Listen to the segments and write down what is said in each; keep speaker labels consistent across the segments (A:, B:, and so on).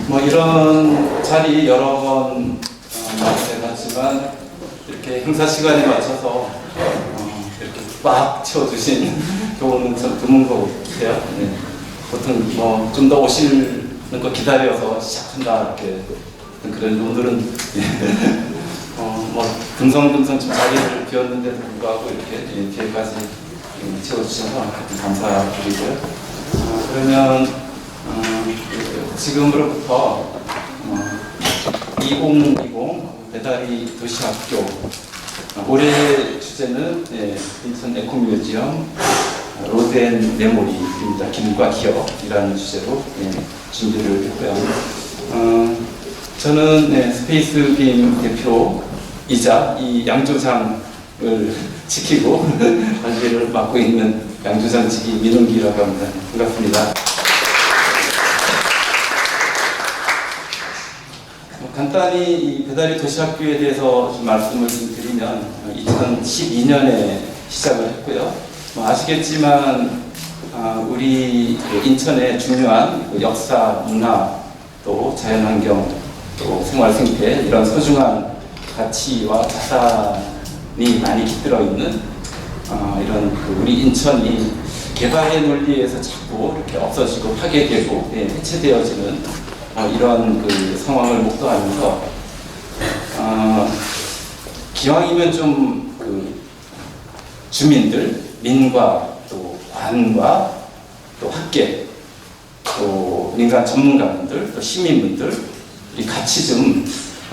A: 뭐 이런 자리 여러 번 해봤지만 이렇게 행사 시간에 맞춰서 이렇게 꽉 채워주신 경우는 참 드문 것 같아요. 네. 보통 뭐 좀 더 오시는 거 기다려서 시작한다 이렇게 그런 오늘은 뭐 듬성듬성 좀 자리를 비웠는데도 불구하고 이렇게 뒤에까지 채워주셔서 감사드리고요. 그러면 지금으로부터 2020 배다리 도시학교 올해 주제는 인천 에코뮤지엄 로드 & 메모리입니다. 길과 기억이라는 주제로 준비를 했고요. 저는 스페이스 빔 대표이자 이 양조장을 지키고 관리를 맡고 있는 양조장 지기 민웅기라고 합니다. 반갑습니다. 간단히 이 배다리 도시학교에 대해서 좀 말씀을 드리면 2012년에 시작을 했고요. 아시겠지만 우리 인천의 중요한 역사, 문화, 또 자연환경, 또 생활생태 이런 소중한 가치와 자산이 많이 깃들어 있는 이런 우리 인천이 개발의 논리에서 자꾸 이렇게 없어지고 파괴되고 해체되어지는 이런 상황을 목도하면서 기왕이면 좀 주민들, 민과 또 관과 또 학계, 또 민간 전문가분들, 또 시민분들 이 같이 좀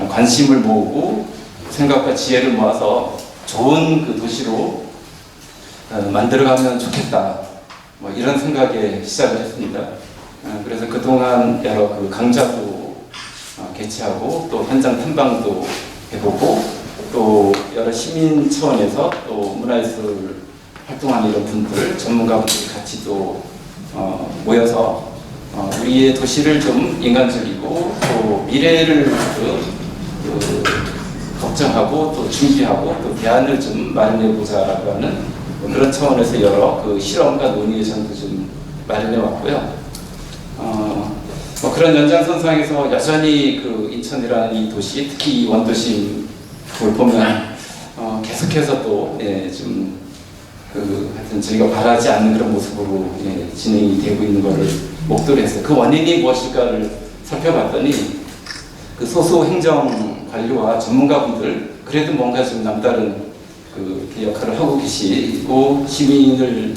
A: 관심을 모으고 생각과 지혜를 모아서 좋은 도시로 만들어가면 좋겠다. 뭐 이런 생각에 시작을 했습니다. 그래서 그동안 여러 강좌도 개최하고 또 현장 탐방도 해보고 또 여러 시민 차원에서 또 문화예술 활동하는 이런 분들, 전문가분들이 같이 또 모여서 우리의 도시를 좀 인간적이고 또 미래를 걱정하고 또 준비하고 또 대안을 좀 마련해보자라고 하는 그런 차원에서 여러 실험과 논의의 장도 좀 마련해왔고요. 그런 연장선상에서 여전히 인천이라는 이 도시, 특히 이 원도심을 보면 계속해서 또 좀 하여튼 저희가 바라지 않는 그런 모습으로 진행이 되고 있는 것을 목도를 했어요. 그 원인이 무엇일까를 살펴봤더니 소수 행정 관료와 전문가분들 그래도 뭔가 좀 남다른 역할을 하고 계시고 시민을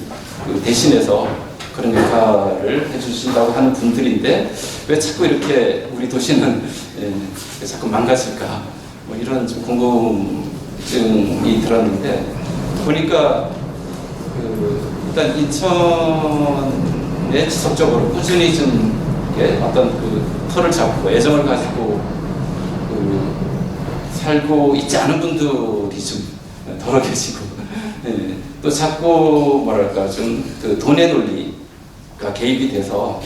A: 대신해서 그런 역할을 해주신다고 하는 분들인데 왜 자꾸 이렇게 우리 도시는 자꾸 망가질까 뭐 이런 좀 궁금증이 들었는데 보니까 일단 인천에 지속적으로 꾸준히 좀 어떤 터를 잡고 애정을 가지고 살고 있지 않은 분들이 좀 덜어 계시고 또 자꾸 뭐랄까 좀 돈의 논리가 개입이 돼서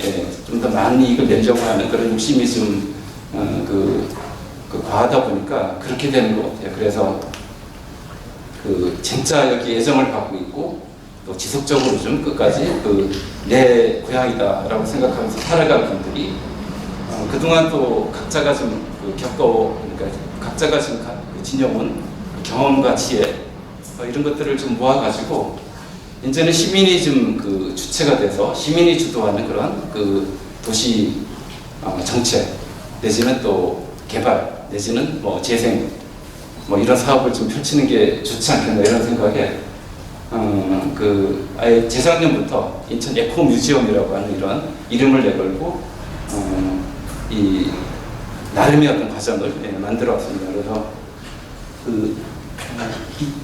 A: 좀 더 많은 이익을 내려고 하는 그런 욕심이 좀 과하다 보니까 그렇게 되는 것 같아요. 그래서 진짜 여기 애정을 갖고 있고 또 지속적으로 좀 끝까지 내 고향이다라고 생각하면서 살아간 분들이 그동안 또 각자가 좀 그러니까 각자가 좀 지녀온 경험과 지혜 이런 것들을 좀 모아가지고 이제는 시민이 좀 주체가 돼서 시민이 주도하는 그런 도시 정책 내지는 또 개발 내지는 뭐 재생 뭐 이런 사업을 좀 펼치는 게 좋지 않겠나 이런 생각에 아예 재작년부터 인천 에코뮤지엄이라고 하는 이런 이름을 내걸고 이 나름의 어떤 과정을 만들어 왔습니다. 그래서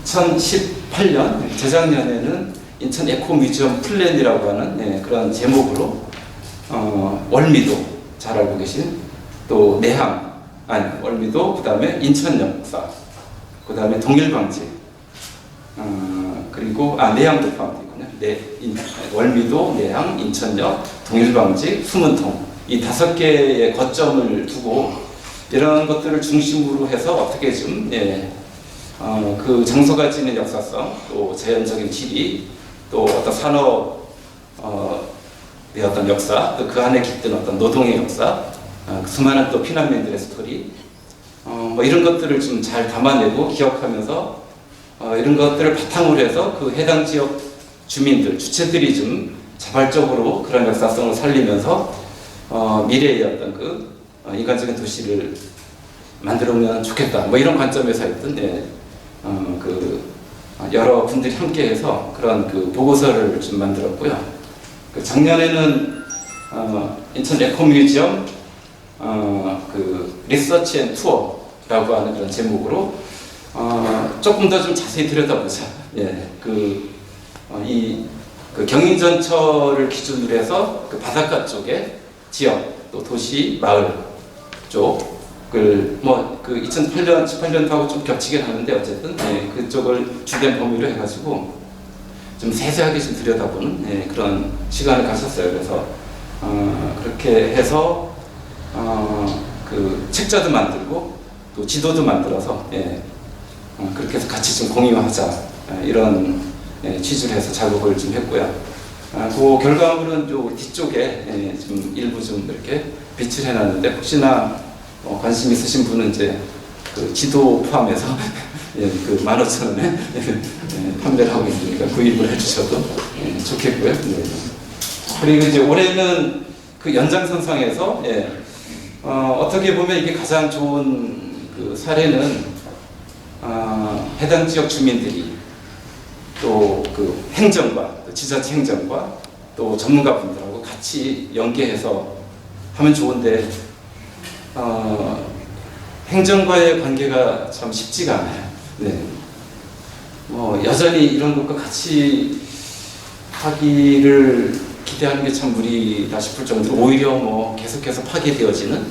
A: 2018년 재작년에는 인천 에코뮤지엄 플랜이라고 하는 그런 제목으로 월미도 잘 알고 계신 또 내항 월미도 그다음에 인천 역사 그다음에 동일방지 그리고 내항도 포함되어 있군요. 월미도, 내항, 인천역, 동일방지, 수문통 이 5개의 거점을 두고 이런 것들을 중심으로 해서 어떻게 좀 그 장소가 지닌 역사성, 또 자연적인 지리, 또 어떤 산업 의 어떤 역사, 또 그 안에 깃든 어떤 노동의 역사, 그 수많은 또 피난민들의 스토리, 뭐 이런 것들을 좀 잘 담아내고 기억하면서 이런 것들을 바탕으로 해서 그 해당 지역 주민들, 주체들이 좀 자발적으로 그런 역사성을 살리면서 미래의 어떤 그 인간적인 도시를 만들면 좋겠다. 뭐 이런 관점에서 했던 그 여러 분들이 함께해서 그런 그 보고서를 좀 만들었고요. 그 작년에는 인천 에코뮤지엄 그 리서치 앤 투어라고 하는 그런 제목으로 조금 더 좀 자세히 들여다보자. 예, 그 경인전철을 기준으로 해서 그 바닷가 쪽에 지역, 또 도시, 마을 쪽을 뭐 그 2008년, 18년도하고 좀 겹치긴 하는데 어쨌든 그쪽을 주된 범위로 해가지고 좀 세세하게 좀 들여다보는 그런 시간을 가졌어요. 그래서 그렇게 해서 그 책자도 만들고 또 지도도 만들어서 그렇게 해서 같이 좀 공유하자 이런 취지를 해서 작업을 좀 했고요. 그 결과물은 요 뒤쪽에 좀 일부 좀 이렇게 배치를 해놨는데 혹시나 관심 있으신 분은 이제 그 지도 포함해서 그 15,000원에 판매를 하고 있으니까 구입을 해주셔도 좋겠고요. 그리고 이제 올해는 그 연장선상에서 어떻게 보면 이게 가장 좋은 그 사례는 해당 지역 주민들이 또 그 행정과 또 지자체 행정과 또 전문가분들하고 같이 연계해서 하면 좋은데 행정과의 관계가 참 쉽지가 않아요. 뭐 여전히 이런 것과 같이 하기를 기대하는 게 참 무리다 싶을 정도로 오히려 뭐 계속해서 파괴되어지는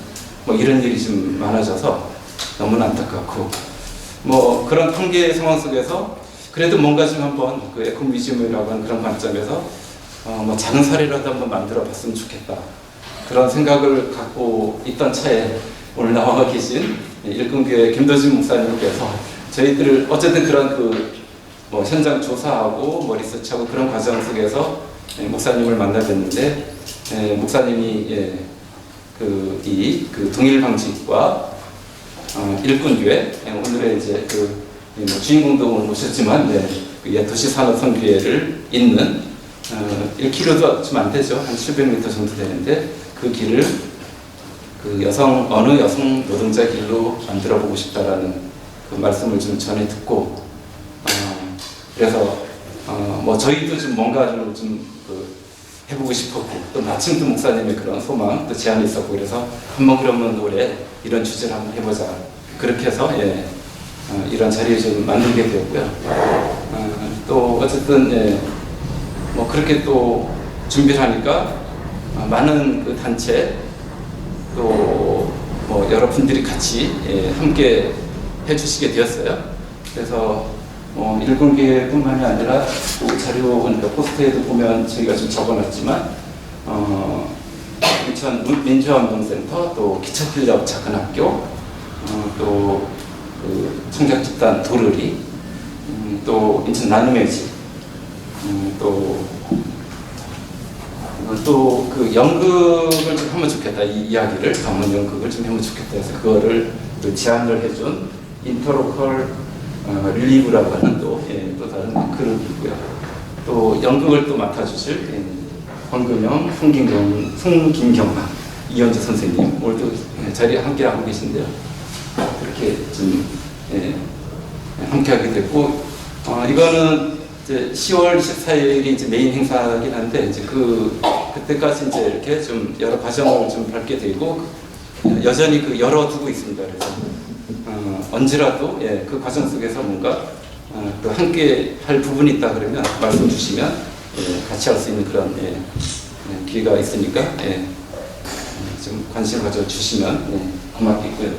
A: 뭐 이런 일이 좀 많아져서 너무나 안타깝고 뭐 그런 한계 상황 속에서 그래도 뭔가 좀 한번 그 에코뮤지엄이라고 하는 그런 관점에서 뭐 작은 사례라도 한번 만들어 봤으면 좋겠다 그런 생각을 갖고 있던 차에 오늘 나와 계신 일꾼교회 김도진 목사님께서 저희들을 어쨌든 그런 그 뭐 현장 조사하고 뭐 리서치하고 그런 과정 속에서 목사님을 만나 뵀는데 목사님이 그 동일방직과 일꾼교회 오늘의 이제 뭐 주인공도 오늘 모셨지만 그 도시산업선교회를 잇는 1km도 좀 안 되죠. 한 700m 정도 되는데 그 길을 그 어느 여성 노동자 길로 만들어 보고 싶다라는 그 말씀을 좀 전해 듣고 그래서 뭐 저희도 좀 뭔가를 좀 해보고 싶었고 또 마침 또 목사님의 그런 소망 또 제안이 있었고 그래서 한번 그러면 올해 이런 주제를 한번 해보자 그렇게 해서 이런 자리를 좀 만들게 되었고요. 또 어쨌든 뭐 그렇게 또 준비를 하니까 많은 그 단체 또 뭐 여러분들이 같이 함께 해주시게 되었어요. 그래서 일꾼교회뿐만이 아니라 또 자료 그러니까 포스터에도 보면 저희가 좀 적어놨지만 인천 민주화운동센터 또 기차필력 작은학교 또 그 청작집단 도르리 또 인천 나눔의 집 또 그 연극을 좀 하면 좋겠다 이 이야기를 방문 연극을 좀 하면 좋겠다 해서 그거를 또 제안을 해준 인터로컬 릴리브라고 하는 또 다른 그룹이고요. 또 연극을 또 맡아주실 황금영, 송김경아, 이현주 선생님 오늘도 자리에 함께 하고 계신데요. 그렇게 좀 함께하게 됐고 이거는 이제 10월 24일이 이제 메인 행사이긴 한데 이제 그때까지 이제 이렇게 좀 여러 과정을 좀 밟게 되고 여전히 열어두고 있습니다. 그래서 언제라도 그 과정 속에서 뭔가 또 함께 할 부분이 있다 그러면 말씀 주시면 같이 할 수 있는 그런 기회가 있으니까 좀 관심 가져 주시면 고맙겠고요.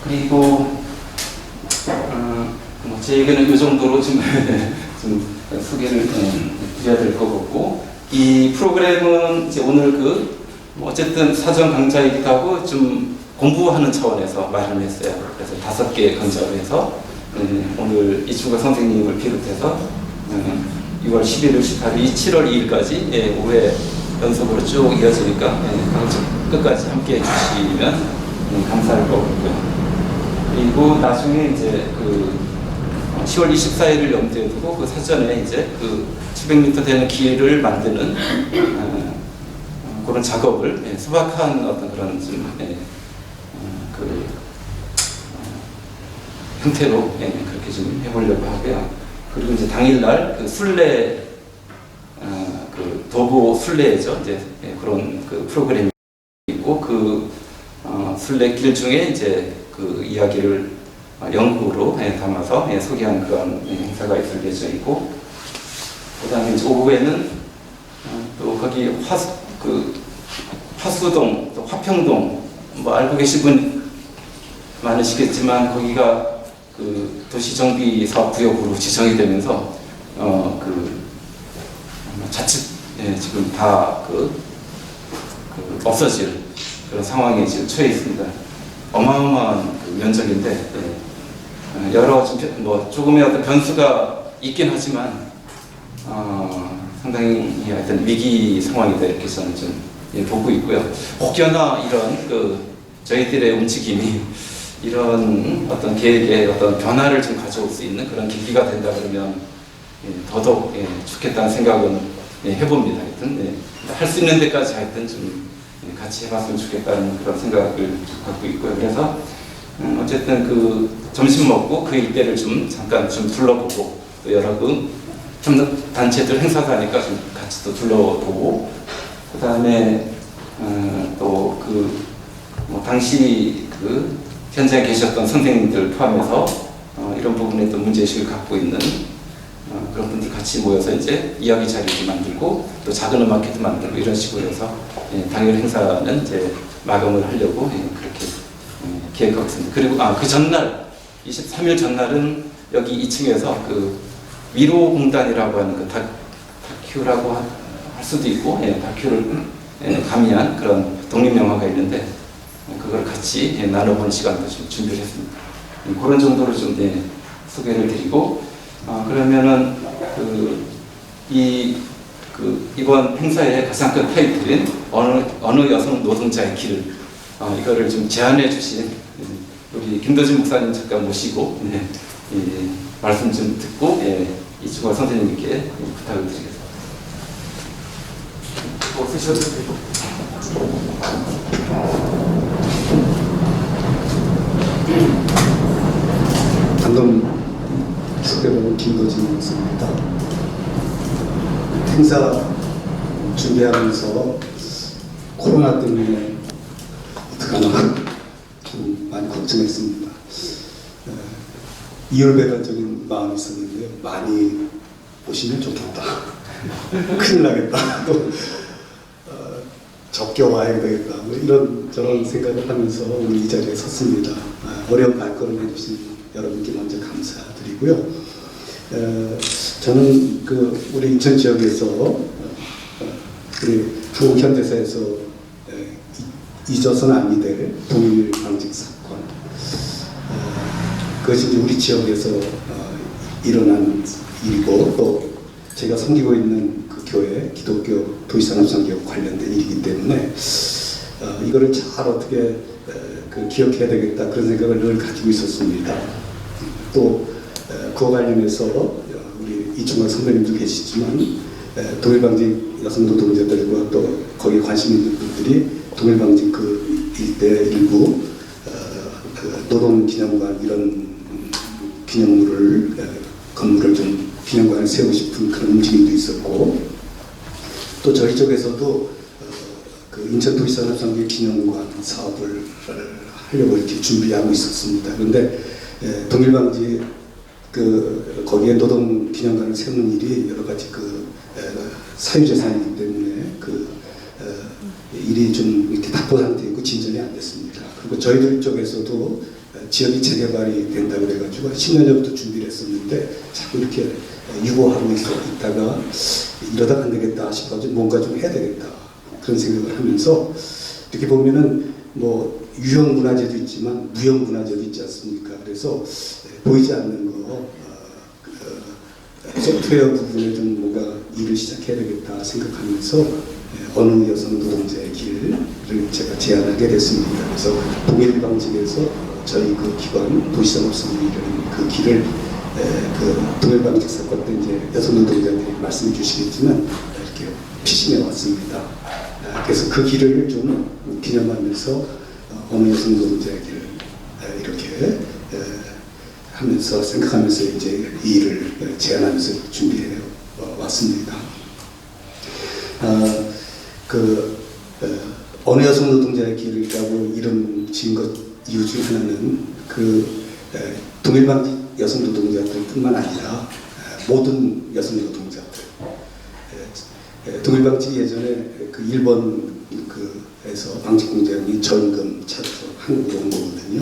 A: 그리고 뭐 제 얘기는 이 정도로 좀 소개를 드려야 될 것 같고 이 프로그램은 이제 오늘 어쨌든 사전 강좌이기도 하고 좀 공부하는 차원에서 마련했어요. 그래서 5개 건조를 해서 오늘 이충각 선생님을 비롯해서 6월 11일, 18일, 7월 2일까지 올해 연속으로 쭉 이어지니까 끝까지 함께 해주시면 감사할 것 같고요. 그리고 나중에 이제 그 10월 24일을 염두에 두고 그 사전에 이제 그 700m 되는 길을 만드는 그런 작업을 소박한 어떤 그런 좀 그 형태로 그렇게 좀 해보려고 하고요. 그리고 이제 당일날 그 순례 그 도보 순례죠. 이제 그런 그 프로그램이 있고 그 순례길 중에 이제 그 이야기를 연극으로 담아서 소개하는 그런 행사가 있을 예정이고, 그다음에 이제 오후에는 또 거기 화수동, 또 화평동 뭐 알고 계신 분 많으시겠지만 거기가 그 도시정비 사업 구역으로 지정이 되면서 그 자칫 지금 다 없어질 그런 상황에 지금 처해 있습니다. 어마어마한 그 면적인데 여러 뭐 조금의 어떤 변수가 있긴 하지만 상당히 하여튼 위기 상황이다 이렇게 저는 좀 보고 있고요. 혹여나 이런 그 저희들의 움직임이 이런 어떤 계획에 어떤 변화를 좀 가져올 수 있는 그런 계기가 된다 그러면 더더욱 좋겠다는 생각은 해봅니다. 하여튼 할 수 있는 데까지 하여튼 좀 같이 해봤으면 좋겠다는 그런 생각을 갖고 있고요. 그래서 어쨌든 그 점심 먹고 그 일대를 좀 잠깐 좀 둘러보고 또 여러 그 단체들 행사도 하니까 좀 같이 또 둘러보고 그 다음에 또 그 뭐 당시 그 현장에 계셨던 선생님들 포함해서 이런 부분에 또 문제의식을 갖고 있는 그런 분들 같이 모여서 이제 이야기 자리도 만들고 또 작은 음악회도 만들고 이런 식으로 해서 당일 행사는 이제 마감을 하려고 그렇게 계획하고 있습니다. 그리고 그 전날 23일 전날은 여기 2층에서 그 위로공단이라고 하는 그 다큐라고 할 수도 있고 다큐를 가미한 그런 독립영화가 있는데 그걸 같이 나눠보는 시간도 좀 준비를 했습니다. 그런 정도로 좀 소개를 드리고 그러면은 이번 행사의 가장 큰 타이틀인 어느 여성 노동자의 길을 이거를 좀 제안해 주신 우리 김도진 목사님 잠깐 모시고 말씀 좀 듣고 이충각 선생님께 부탁을 드리겠습니다. 쓰셔도 되고.
B: 방금 축배본 김도진 목사입니다. 행사 준비하면서 코로나 때문에 어떡하나 좀 많이 걱정했습니다. 이율배반적인 마음이 있었는데요. 많이 오시면 좋겠다. 큰일 나겠다. 또 적게 와야 되겠다. 뭐 이런 저런 생각을 하면서 오늘 이 자리에 섰습니다. 어려운 발걸음 해주신 여러분께 먼저 감사드리고요. 저는 우리 인천 지역에서 우리 한국 현대사에서 잊어서는 아니 될 동일 방직 사건, 그것이 우리 지역에서 일어난 일이고 또 제가 섬기고 있는 그 교회 기독교 도시산업상기업 관련된 일이기 때문에 이거를 잘 어떻게 기억해야 되겠다 그런 생각을 늘 가지고 있었습니다. 또 그와 관련해서 우리 이충각 선배님도 계시지만 동일방직 여성 노동자들과 또 거기에 관심 있는 분들이 동일방직 그 일대 일부 노동기념관 이런 건물을 좀 기념관을 세우고 싶은 그런 움직임도 있었고, 또 저희 쪽에서도 그 인천도시산업상기업 기념관 사업을 하려고 이렇게 준비하고 있었습니다. 그런데 동일방지 거기에 노동 기념관을 세우는 일이 여러 가지 사유재산이기 때문에 일이 좀 이렇게 답보 상태이고 진전이 안 됐습니다. 그리고 저희들 쪽에서도 지역이 재개발이 된다고 그래가지고 10년 전부터 준비를 했었는데 자꾸 이렇게 유보하고 있다가 이러다가 안 되겠다 싶어서 뭔가 좀 해야 되겠다 그런 생각을 하면서 이렇게 보면은 뭐 유형 문화재도 있지만 무형 문화재도 있지 않습니까? 그래서 보이지 않는 거 소프트웨어 부분에 좀 뭔가 일을 시작해야 되겠다 생각하면서 어느 여성 노동자의 길을 제가 제안하게 됐습니다. 그래서 동일방직에서 저희 그 기관 도시산업성이라는 그 길을 그 동일방직 사건 때 이제 여성 노동자들이 말씀해 주시겠지만 이렇게 피신해 왔습니다. 그래서 그 길을 좀 기념하면서 어느 여성 노동자의 길을 이렇게 하면서 생각하면서 이제 이 일을 제안하면서 준비해 왔습니다. 어느 여성 노동자의 길이라고 이름 지은 것 이유 중 하나는 동일방직 여성 노동자들뿐만 아니라 모든 여성 노동자들. 동일방직 예전에 그 일본에서 방직 공장이 전금 찾아서 한국으로 온 거거든요.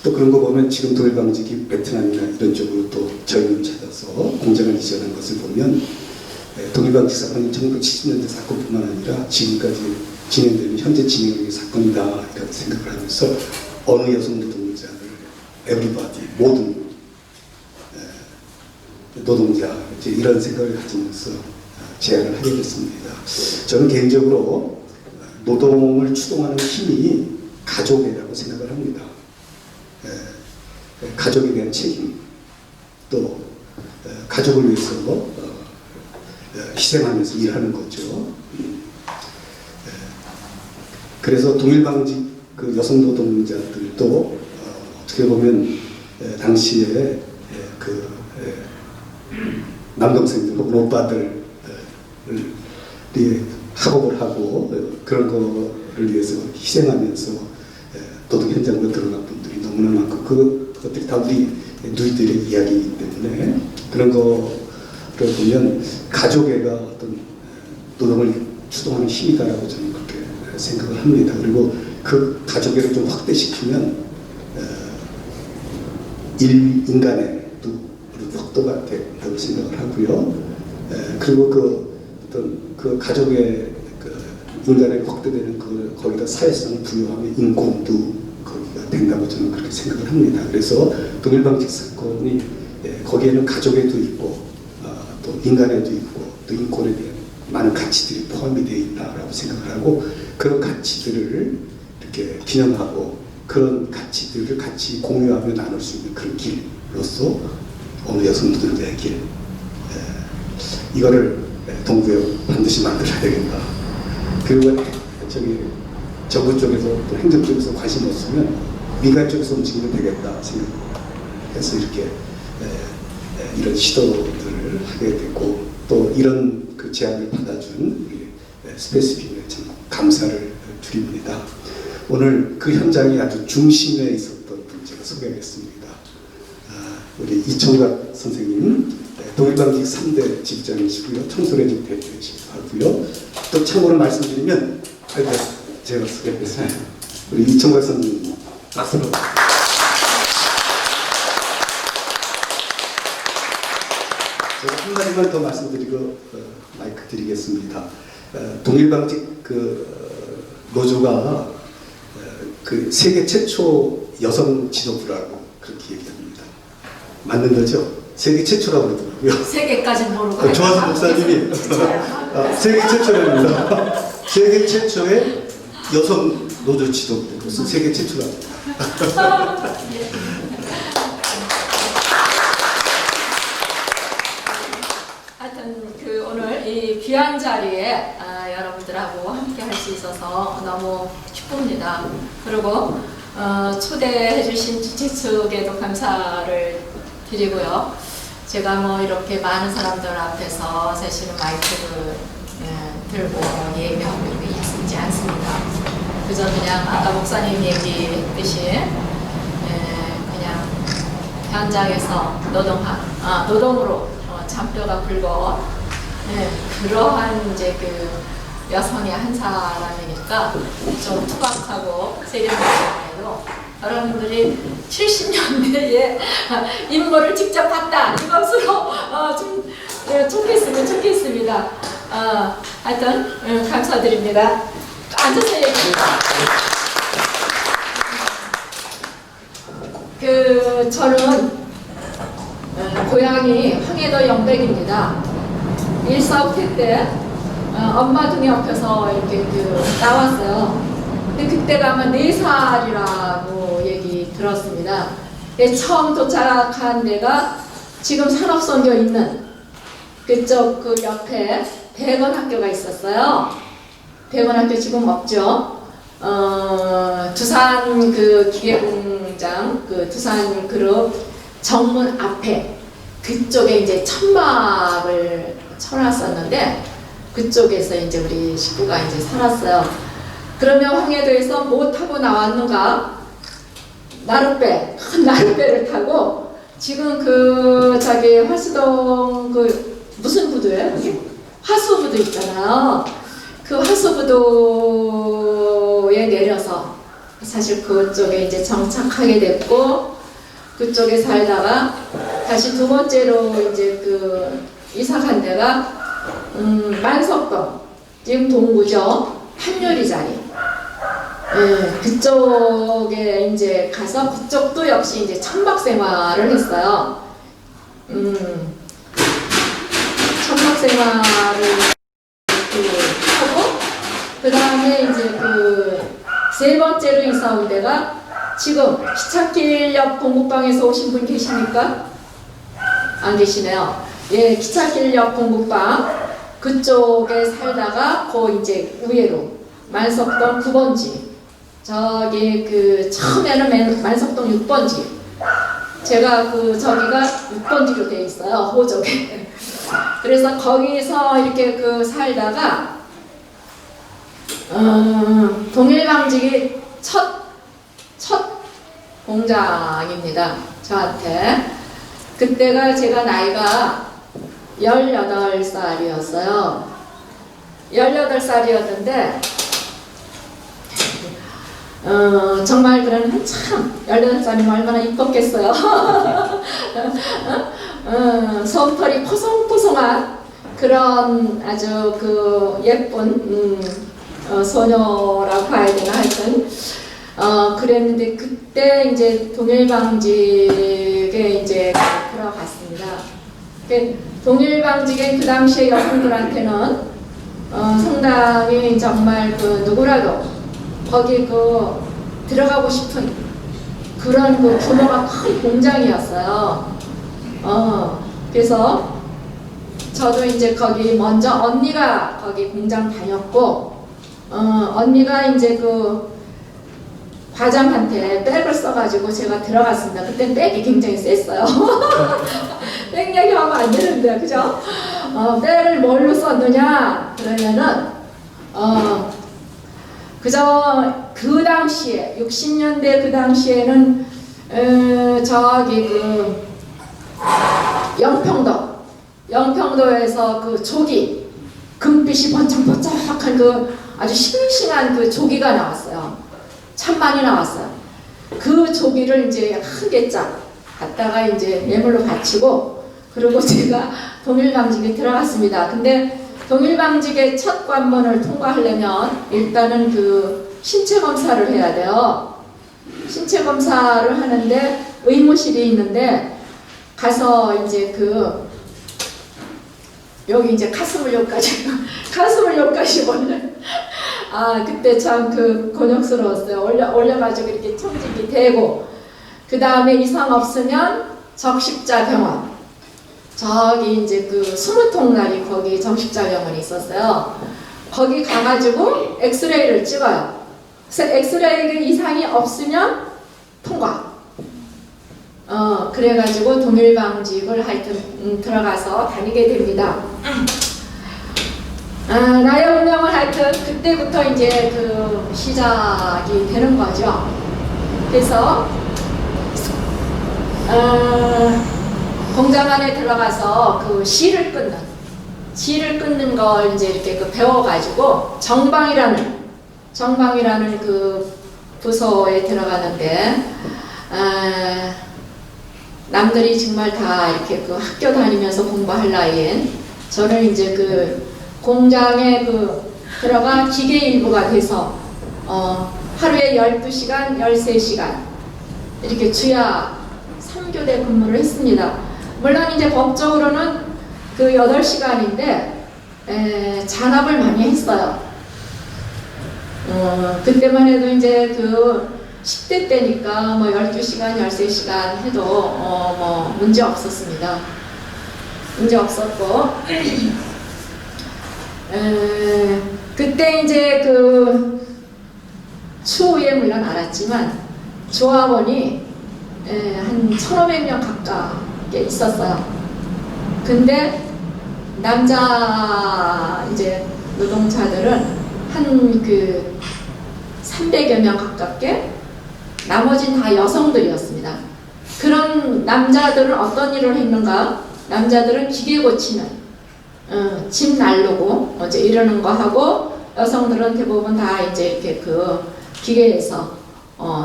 B: 또 그런 거 보면 지금 동일방직이 베트남이나 이런 쪽으로 또 전금 찾아서 공장을 이전한 것을 보면 동일방직 사건이 1970년대 사건뿐만 아니라 지금까지 진행되는 현재 진행형의 사건이다 이렇게 생각을 하면서 어느 여성 노동자를 everybody 모든 노동자 이제 이런 생각을 가지면서 제안을 하게 됐습니다. 저는 개인적으로 노동을 추동하는 힘이 가족이라고 생각을 합니다. 가족에 대한 책임 또 가족을 위해서 희생하면서 일하는 거죠. 그래서 동일방직 그 여성 노동자들도 어떻게 보면 당시에 남동생들 혹은 오빠들이 학업을 하고 그런 거를 위해서 희생하면서 노동 현장으로 들어간 분들이 너무나 많고 그것들이 다 우리 누이들의 이야기이기 때문에 그런 거를 보면 가족애가 어떤 노동을 추동하는 힘이다라고 저는 그렇게 생각을 합니다. 그리고 그 가족애를 좀 확대시키면 인간의 혁도가 된다고 생각을 하고요. 그리고 그 가족의 인간의 확대되는 거기다 사회성을 부여하면 인권도 거기가 된다고 저는 그렇게 생각을 합니다. 그래서 동일방직 사건이 거기에는 가족에도 있고 또 인간에도 있고 또 인권에 대한 많은 가치들이 포함이 되어 있다라고 생각을 하고 그런 가치들을 이렇게 기념하고 그런 가치들을 같이 공유하며 나눌 수 있는 그런 길로서 어느 여성 노동자의 길 이거를 동부에 반드시 만들어야 되겠다. 그리고 정부 쪽에서 또 행정 쪽에서 관심 없으면 민간 쪽에서 움직이면 되겠다 생각해서 이렇게 이런 시도들을 하게 됐고 또 이런 그 제안을 받아준 우리 스페이스빔에 참 감사를 드립니다. 오늘 그 현장이 아주 중심에 있었던 분 제가 소개하겠습니다. 우리 이청각 선생님 동일방직 3대 직장이시고요. 청소년직 대표이시기도 하고요. 또 참고로 말씀드리면 제가 소개했습니다. 우리 이청각 선생님 박수로 제가 한 가지만 더 말씀드리고 마이크 드리겠습니다. 동일방직 노조가 그 세계 최초 여성 지도부라고 그렇게 얘기합니다. 맞는 거죠? 세계 최초라고 그러더라고요.
C: 세계까지는 모르고.
B: 조한수 목사님이 세계 최초랍니다. 세계 최초의 여성 노조 지도부. 그래서 세계 최초랍니다.
C: 하여튼 오늘 이 귀한 자리에 여러분들하고 함께 할 수 있어서 너무 기쁩니다. 그리고 초대해 주신 주최 측에도 감사를 드리고요. 제가 뭐 이렇게 많은 사람들 앞에서 사실은 마이크를 들고 얘기하고 이렇게 있지 않습니다. 그저 그냥 아까 목사님 얘기했듯이 그냥 현장에서 노동으로 잔뼈가 굵어 그러한 이제 여성의 한 사람이니까 좀 투박하고 세련되게도 여러분들이 70년대에 인물을 직접 봤다 이것으로 좀 좋겠으면 좋겠습니다. 하여튼 감사드립니다. 앉아서 얘기합니다. 저는 고향이 황해도 영백입니다. 1사후퇴 때 엄마 등에 업혀서 이렇게 나왔어요. 근데 그때가 아마 4살이라고 얘기 들었습니다. 처음 도착한 데가 지금 산업선교 있는 그쪽 그 옆에 대건학교가 있었어요. 대건학교 지금 없죠. 두산 그 기계공장, 그 두산 그룹 정문 앞에 그쪽에 이제 천막을 쳐놨었는데 그쪽에서 이제 우리 식구가 이제 살았어요. 그러면 황해도에서 뭐 타고 나왔는가? 나룻배, 큰 나룻배를 타고 지금 저기 화수동 무슨 부두예요? 하수부두 있잖아요. 그 하수부두에 내려서 사실 그쪽에 이제 정착하게 됐고 그쪽에 살다가 다시 두 번째로 이제 이사 간 데가 만석동 지금 동구죠. 한요리 자리. 그쪽에 이제 가서 그쪽도 역시 이제 천막 생활을 했어요. 천막 생활을 하고 그 다음에 이제 세 번째로 이사 온 데가 지금 기찻길 옆 공국방에서 오신 분 계십니까? 안 계시네요. 예, 기찻길 옆 공국방 그쪽에 살다가 이제 우회로 만석동 9번지 저기 처음에는 만석동 6번지 제가 저기가 6번지로 되어 있어요. 호적에. 그래서 거기서 이렇게 살다가 동일방직이 첫 공장입니다. 저한테. 그때가 제가 나이가 18살이었어요. 18살이었는데 정말 그런 한참 18살이면 얼마나 이뻤겠어요. 솜털이 포송포송한 그런 아주 예쁜 소녀라고 봐야 되나 하여튼 그랬는데 그때 이제 동일방직에 이제 들어갔습니다. 동일방직에 그 당시에 여성들한테는 상당히 정말 누구라도 거기 들어가고 싶은 그런 규모가 큰 공장이었어요. 그래서 저도 이제 거기 먼저 언니가 거기 공장 다녔고 언니가 이제 과장한테 백을 써가지고 제가 들어갔습니다. 그때 백이 굉장히 셌어요. 백 얘기하면 안 되는데, 그죠? 백을 뭘로 썼느냐? 그러면은, 그저 그 당시에, 60년대 그 당시에는, 저기 영평도에서 조기, 금빛이 번쩍번쩍한 아주 싱싱한 조기가 나왔어요. 참 많이 나왔어요. 그 조기를 이제 한 개짝 갖다가 이제 예물로 바치고 그리고 제가 동일방직에 들어갔습니다. 근데 동일방직의 첫 관문을 통과하려면 일단은 신체 검사를 해야 돼요. 신체 검사를 하는데 의무실이 있는데 가서 이제 여기 이제 가슴을 여기까지 올려. 그때 참 곤욕스러웠어요. 올려가지고 이렇게 청진기 대고, 그 다음에 이상 없으면 적십자 병원. 저기 이제 20통날이 거기 적십자 병원이 있었어요. 거기 가가지고 엑스레이를 찍어요. 그래서 엑스레이 이상이 없으면 통과. 그래가지고 동일방직을 하여튼 들어가서 다니게 됩니다. 나의 운명은 하여튼 그때부터 이제 시작이 되는 거죠. 그래서 공장 안에 들어가서 실을 끊는 걸 이제 이렇게 배워가지고 정방이라는 부서에 들어가는데 남들이 정말 다 이렇게 학교 다니면서 공부할 나이엔 저는 이제 공장에 들어가 기계 일부가 돼서 하루에 12시간, 13시간 이렇게 주야 3교대 근무를 했습니다. 물론 이제 법적으로는 그 8시간인데 잔압을 많이 했어요. 그때만 해도 이제 그 10대 때니까 뭐 12시간, 13시간 해도 뭐 문제 없었습니다. 문제 없었고 그때 이제 그 추후에 물론 알았지만 조합원이 한 1,500명 가깝게 있었어요. 근데 남자 이제 노동자들은 한 그 300여 명 가깝게, 나머지는 다 여성들이었습니다. 그런 남자들은 어떤 일을 했는가? 남자들은 기계 고치는, 집 날르고 이제 이러는 거 하고, 여성들은 대부분 다 이제 이렇게 그 기계에서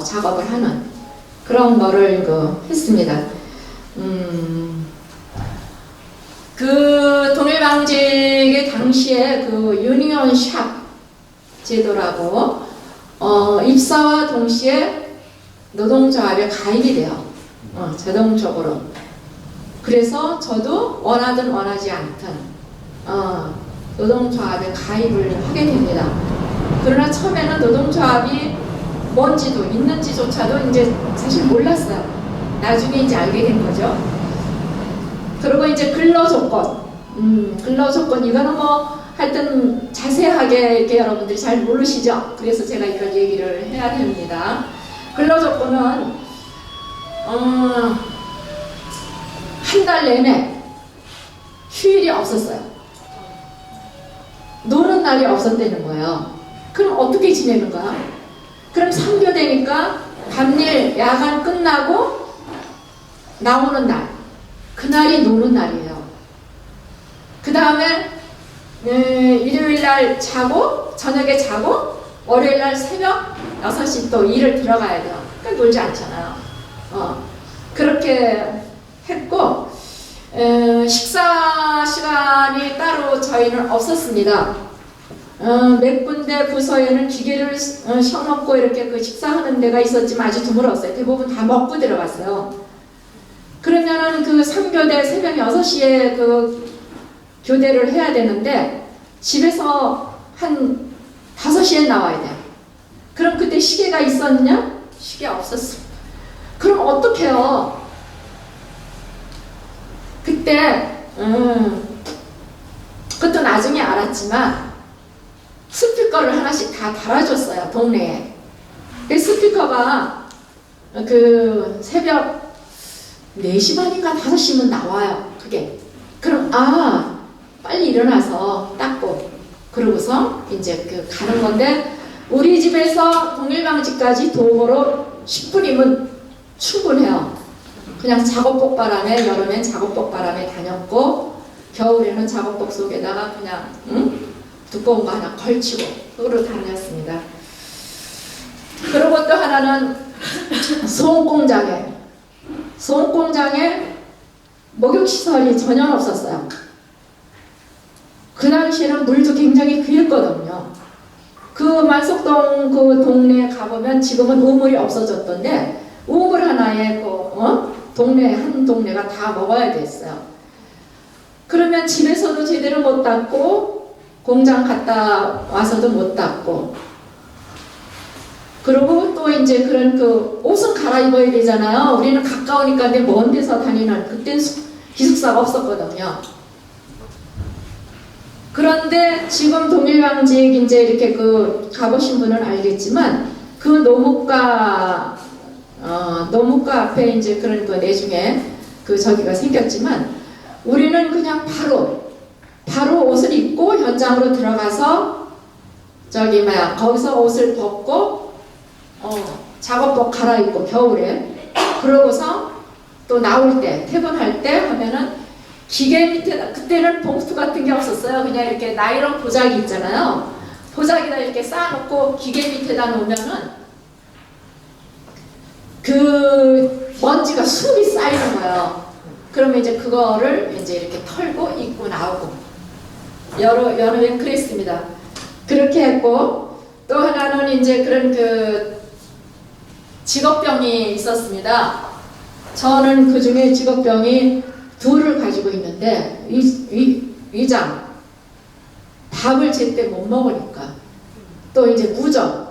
C: 작업을 하는 그런 거를 했습니다. 그 동일방직의 당시에 그 유니온 샵 제도라고 입사와 동시에 노동조합에 가입이 돼요. 자동적으로. 그래서 저도 원하든 원하지 않든 노동조합에 가입을 하게 됩니다. 그러나 처음에는 노동조합이 뭔지도 있는지조차도 이제 사실 몰랐어요. 나중에 이제 알게 된 거죠. 그리고 이제 근로조건, 근로조건 이거는 뭐 하여튼 자세하게 이렇게 여러분들이 잘 모르시죠? 그래서 제가 이걸 얘기를 해야 됩니다. 근로조건은 한 달 내내 휴일이 없었어요. 노는 날이 없었다는 거예요. 그럼 어떻게 지내는가? 그럼 3교대니까 밤일 야간 끝나고 나오는 날, 그날이 노는 날이에요. 그 다음에 일요일날 자고 저녁에 자고 월요일날 새벽 6시 또 일을 들어가야 돼요. 그러니까 놀지 않잖아요. 그렇게 했고 식사 시간이 따로 저희는 없었습니다. 몇 군데 부서에는 기계를 셔놓고 이렇게 그 식사하는 데가 있었지만 아주 드물었어요. 대부분 다 먹고 들어갔어요. 그러면은 그 3교대 새벽 6시에 그 교대를 해야 되는데 집에서 한 5시에 나와야 돼요. 그럼 그때 시계가 있었냐? 시계 없었어. 그럼 어떡해요? 그때 그것도 나중에 알았지만 스피커를 하나씩 다 달아줬어요. 동네에. 그 스피커가 그 새벽 4시 반인가 5시면 나와요. 그게. 그럼 빨리 일어나서 닦고 그러고서 이제 그 가는 건데, 우리 집에서 동일방직까지 도보로 10분이면 충분해요. 그냥 작업복 바람에, 여름엔 작업복 바람에 다녔고 겨울에는 작업복 속에다가 그냥 두꺼운 거 하나 걸치고 그걸로 다녔습니다. 그리고 또 하나는 소금공장에 목욕시설이 전혀 없었어요. 그 당시에는 물도 굉장히 귀했거든요. 그 만석동 그 동네에 가보면 지금은 우물이 없어졌던데, 우물 하나에 동네 한 동네가 다 먹어야 됐어요. 그러면 집에서도 제대로 못 닦고 공장 갔다 와서도 못 닦고, 그리고 또 이제 그런 그 옷은 갈아입어야 되잖아요. 우리는 가까우니까 근데 먼 데서 다니는, 그땐 기숙사가 없었거든요. 그런데 지금 동일방직 이제 이렇게 그 가보신 분은 알겠지만, 그 노무과 앞에 이제 그런 거 내중에 그 저기가 생겼지만, 우리는 그냥 바로 옷을 입고 현장으로 들어가서 거기서 옷을 벗고 작업복 갈아입고 겨울에, 그러고서 또 나올 때 퇴근할 때 하면은 기계 밑에다, 그때는 봉투 같은 게 없었어요. 그냥 이렇게 나이론 보자기 있잖아요. 보자기다 이렇게 쌓아놓고 기계 밑에다 놓으면은 그 먼지가 숨이 쌓이는 거예요. 그러면 이제 그거를 이제 이렇게 털고 입고 나오고, 여름엔 그랬습니다. 그렇게 했고, 또 하나는 이제 그런 그 직업병이 있었습니다. 저는 그 중에 직업병이 둘을 가지고 있는데 위장, 밥을 제때 못 먹으니까, 또 이제 무좀,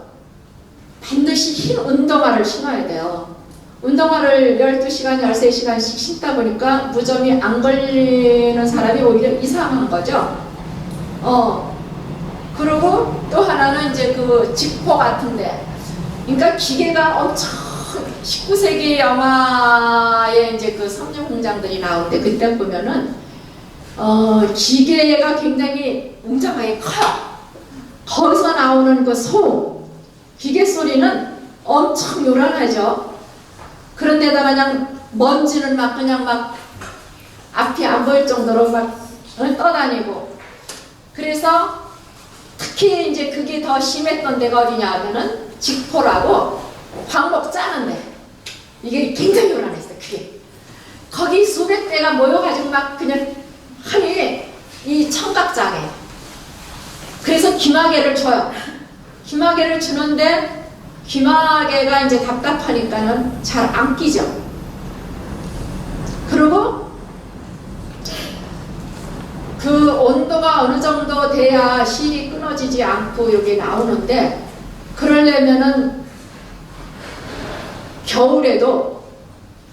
C: 반드시 흰 운동화를 신어야 돼요. 운동화를 12시간, 13시간씩 신다 보니까 무좀이 안 걸리는 사람이 오히려 이상한 거죠. 그리고 또 하나는 이제 그 지포 같은데, 그러니까 기계가 엄청 19세기 영화에 이제 그 섬유 공장들이 나올 때 그때 보면은 기계가 굉장히 웅장하게 커요. 거기서 나오는 그 소음, 기계 소리는 엄청 요란하죠. 그런데다가 그냥 먼지는 막 그냥 막 앞이 안 보일 정도로 막 떠다니고. 그래서 특히 이제 그게 더 심했던 데가 어디냐 하면은 직포라고 광목 짜는데, 이게 굉장히 요란했어요. 그게 거기 수백 대가 모여가지고 막 그냥 하늘에 이 청각장애. 그래서 귀마개를 줘요. 귀마개를 주는데 귀마개가 이제 답답하니까는 잘 안 끼죠. 그리고 그 온도가 어느 정도 돼야 실이 끊어지지 않고 여기 나오는데, 그러려면은 겨울에도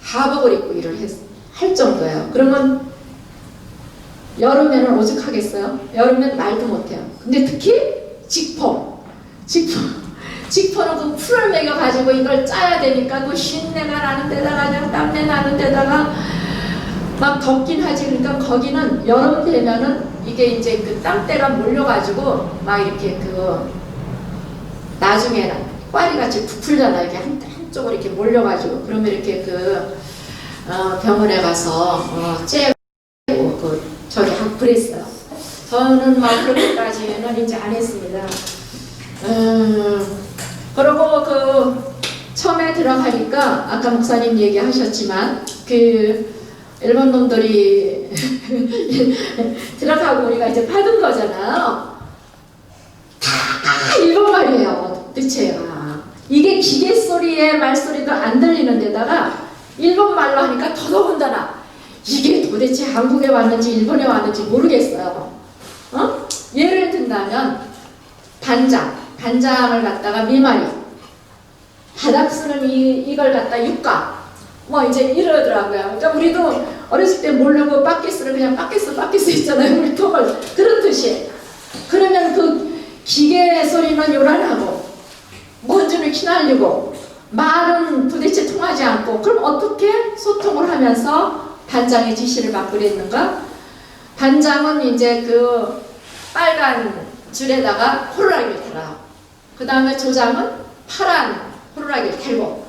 C: 하복을 입고 일을 할 정도예요. 그러면 여름에는 오죽하겠어요? 여름엔 말도 못해요. 근데 특히 직포는 그 풀을 매겨가지고 이걸 짜야 되니까 그 쉰내가 나는 데다가 그냥 땀내 나는 데다가 막 덥긴 하지. 그러니까 거기는 여름 되면은 이게 이제 그 땀때가 몰려가지고 막 이렇게 그 나중에는 꽈리같이 부풀잖아. 이렇게 한쪽으로 이렇게 몰려가지고, 그러면 이렇게 그 병원에 가서 째고 저기 하고 그랬어요. 저는 막 그렇게까지는 이제 안 했습니다. 그리고 그 처음에 들어가니까 아까 목사님 얘기하셨지만 그 일본 놈들이 들어가고 우리가 이제 받은 거잖아요. 다 일본 말이에요. 도대체가 이게 기계 소리에 말소리도 안 들리는 데다가 일본 말로 하니까 더더군다나 이게 도대체 한국에 왔는지 일본에 왔는지 모르겠어요. 예를 든다면 반장을 갖다가 미마리, 바닥 쓰는 이걸 갖다 육가, 뭐 이제 이러더라고요. 그러니까 우리도 어렸을 때 모르고 바켓스를 그냥 바켓스 있잖아요. 물통을 그렇듯이. 그러면 그 기계 소리는 요란하고 먼지는 휘날리고 말은 도대체 통하지 않고, 그럼 어떻게 소통을 하면서 반장의 지시를 받고 그랬는가? 반장은 이제 그 빨간 줄에다가 호루라기를 달아요. 그 다음에 조장은 파란 호루라기를 달고.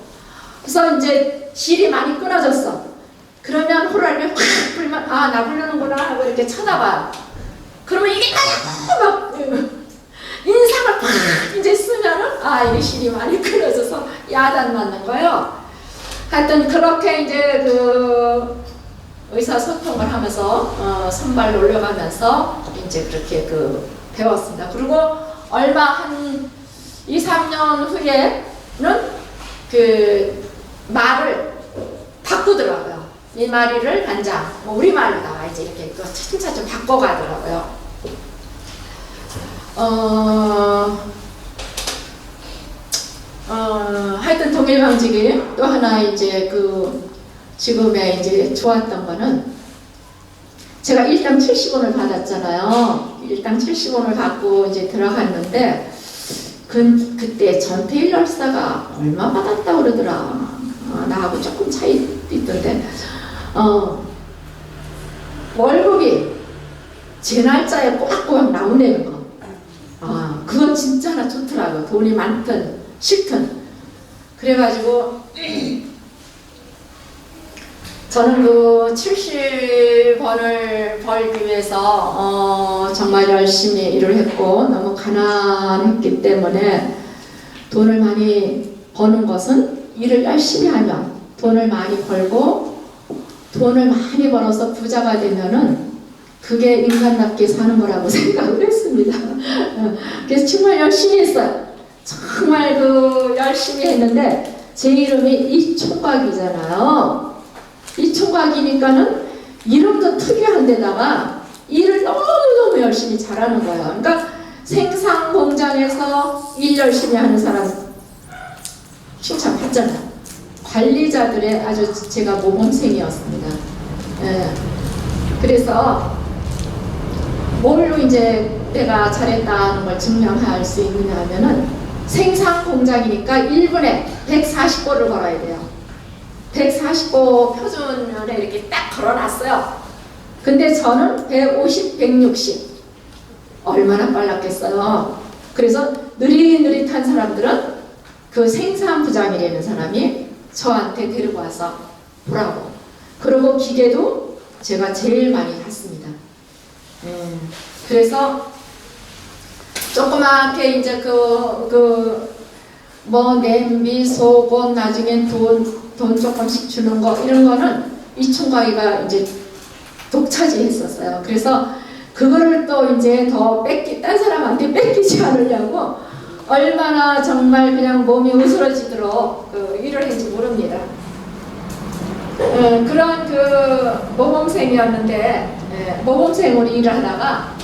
C: 그래서 이제 실이 많이 끊어졌어. 그러면 호루라기를 확 불면 아, 나 부르는구나 하고 이렇게 쳐다봐요. 그러면 이게 막 인상을 팍 이제 쓰면은 아, 이게 실이 많이 끊어져서 야단 맞는 거예요. 하여튼 그렇게 이제 그 의사소통을 하면서 선발 올려가면서 이제 그렇게 그 배웠습니다. 그리고 얼마 한 2, 3년 후에는 그 말을 바꾸더라고요. 이 마리를 반장, 뭐 우리 말로다가 이제 이렇게 또 차츰차츰 바꿔가더라고요. 하여튼 동일방직이 또 하나 이제 그 지금의 이제 좋았던 거는, 제가 일당 70원을 받았잖아요. 일당 70원을 받고 이제 들어갔는데 그때 전태일열사가 얼마 받았다고 그러더라. 나하고 조금 차이 있던데 월급이 제 날짜에 꼬박꼬박 나오는 거. 그건 진짜 하나 좋더라고요. 돈이 많든 싫든. 그래가지고 저는 그 70원을 벌기 위해서 정말 열심히 일을 했고, 너무 가난했기 때문에 돈을 많이 버는 것은 일을 열심히 하면 돈을 많이 벌고, 돈을 많이 벌어서 부자가 되면은 그게 인간답게 사는 거라고 생각을 했습니다. 그래서 정말 열심히 했어요. 정말 그 열심히 했는데 제 이름이 이총각이잖아요. 이총각이니까는 이름도 특이한 데다가 일을 너무너무 열심히 잘하는 거예요. 그러니까 생산 공장에서 일 열심히 하는 사람 칭찬받잖아요. 관리자들의 아주 제가 모범생이었습니다. 예. 그래서 뭘로 이제 내가 잘했다는 걸 증명할 수 있느냐 하면은 생산 공장이니까 1분에 140보를 걸어야 돼요. 140보 표준을 이렇게 딱 걸어놨어요. 근데 저는 150, 160 얼마나 빨랐겠어요. 그래서 느릿느릿한 사람들은 그 생산부장이라는 사람이 저한테 데리고 와서 보라고. 그리고 기계도 제가 제일 많이 했습니다. 그래서 조그맣게 이제 뭐 냄비, 속옷, 나중엔 돈 조금씩 주는 거 이런 거는 이 총각이가 이제 독차지했었어요. 그래서 그거를 또 이제 더 딴 사람한테 뺏기지 않으려고 얼마나 정말 그냥 몸이 으스러지도록 일을 했는지 모릅니다. 그런 모범생이었는데 모범생으로 일을 하다가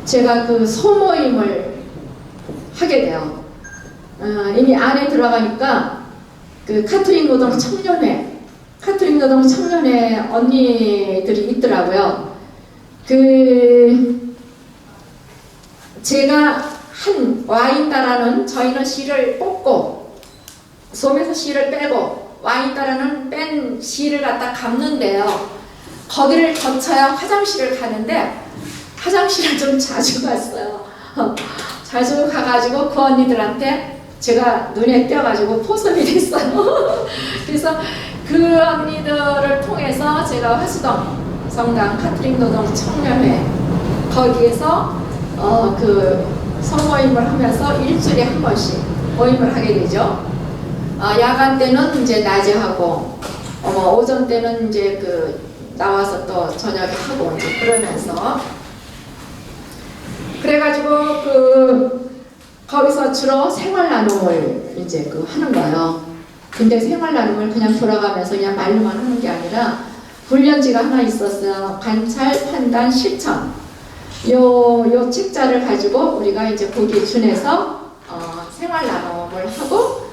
C: 제가 소모임을 하게 돼요. 이미 안에 들어가니까 카톨릭 노동 청년회 언니들이 있더라고요. 제가 한 와인다라는 저희는 씨를 뽑고 솜에서 씨를 빼고 와인다라는 뺀 씨를 갖다 감는데요. 거기를 거쳐야 화장실을 가는데 화장실을 좀 자주 갔어요. 자주 가가지고 그 언니들한테 제가 눈에 띄어가지고 포섭이 됐어요. 그래서 그 언니들을 통해서 제가 화수동 성당 카톨릭 노동 청년회 거기에서 성모임을 하면서 일주일에 한 번씩 모임을 하게 되죠. 야간 때는 이제 낮에 하고 오전 때는 이제 나와서 또 저녁에 하고 이제 그러면서 그래가지고 거기서 주로 생활 나눔을 이제 하는 거예요. 근데 생활 나눔을 그냥 돌아가면서 그냥 말로만 하는 게 아니라 훈련지가 하나 있었어요. 관찰, 판단, 실천. 요 책자를 가지고 우리가 이제 거기에 준해서 생활 나눔을 하고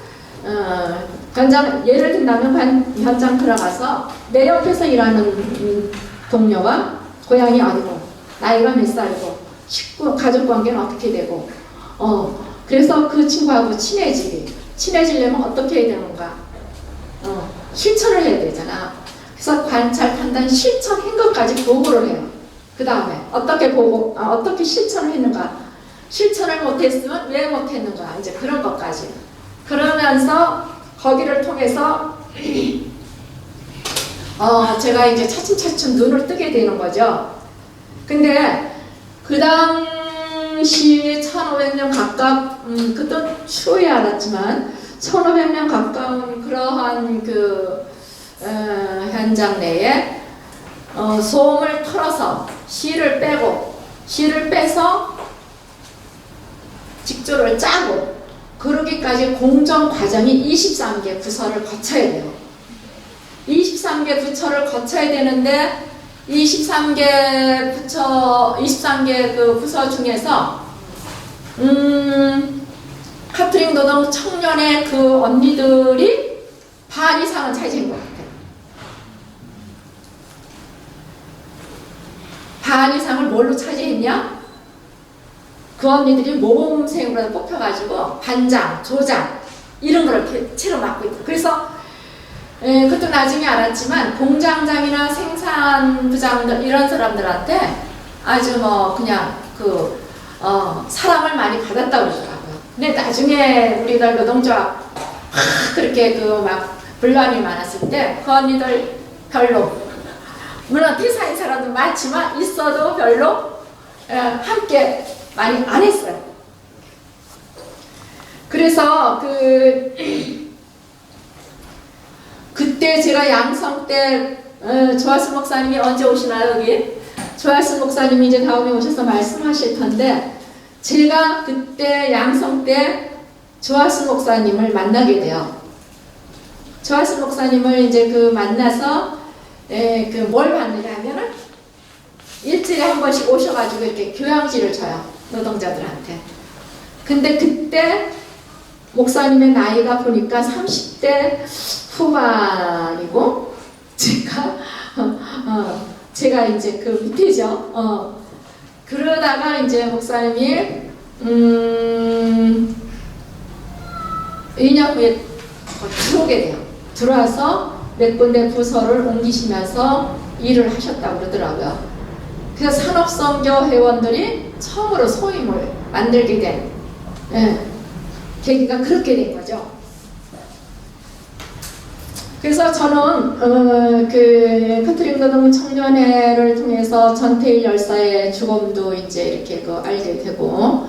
C: 현장 예를 든다면 현장 들어가서 내 옆에서 일하는 동료가 고향이 어디고 나이가 몇 살이고 식구 가족 관계는 어떻게 되고 그래서 그 친구하고 친해지려면 어떻게 해야 되는가 실천을 해야 되잖아. 그래서 관찰, 판단, 실천한 것까지 보고를 해요. 그 다음에 어떻게 실천을 했는가, 실천을 못했으면 왜 못했는가, 이제 그런 것까지. 그러면서 거기를 통해서 제가 이제 차츰차츰 눈을 뜨게 되는 거죠. 근데 그 당시 1500년 그때 추후에 알았지만 1500년 가까운 그러한 현장 내에 소음을 털어서 씨를 빼서 직조를 짜고 그러기까지 공정 과정이 23개 부서를 거쳐야 돼요. 23개 부처를 거쳐야 되는데 23개 부서 중에서 카톨릭 노동 청년의 언니들이 반 이상은 차지한 것 같아요. 반 이상을 뭘로 차지했냐? 그 언니들이 모범생으로 뽑혀가지고 반장, 조장 이런 거를 채로 맡고 있다. 그래서 그것도 나중에 알았지만 공장장이나 생산부장들 이런 사람들한테 아주 그냥 사랑을 많이 받았다고 그러더라고요. 근데 나중에 우리들 노동조합 그렇게 분란이 많았을 때 그 언니들 별로, 물론 퇴사인 사람도 많지만 있어도 별로 함께 많이 안 했어요. 그래서 그때 제가 양성 때 조하스 목사님이 언제 오시나요 여기? 조하스 목사님이 이제 다음에 오셔서 말씀하실 텐데 제가 그때 양성 때 조하수 목사님을 만나게 돼요. 조하수 목사님을 이제 그 만나서 그 뭘 받느냐 하면은 일주일에 한 번씩 오셔가지고 이렇게 교양지를 줘요. 노동자들한테. 근데 그때 목사님의 나이가 보니까 30대 후반이고 제가 이제 그 밑이죠. 그러다가 이제 목사님이 2년 후에 들어오게 돼요. 들어와서 몇 군데 부서를 옮기시면서 일을 하셨다고 그러더라고요. 그래서 산업선교 회원들이 처음으로 소임을 만들게 된 계기가 그렇게 된 거죠. 그래서 저는 그 카톨릭 노동 청년회를 통해서 전태일 열사의 죽음도 이제 이렇게 그 알게 되고,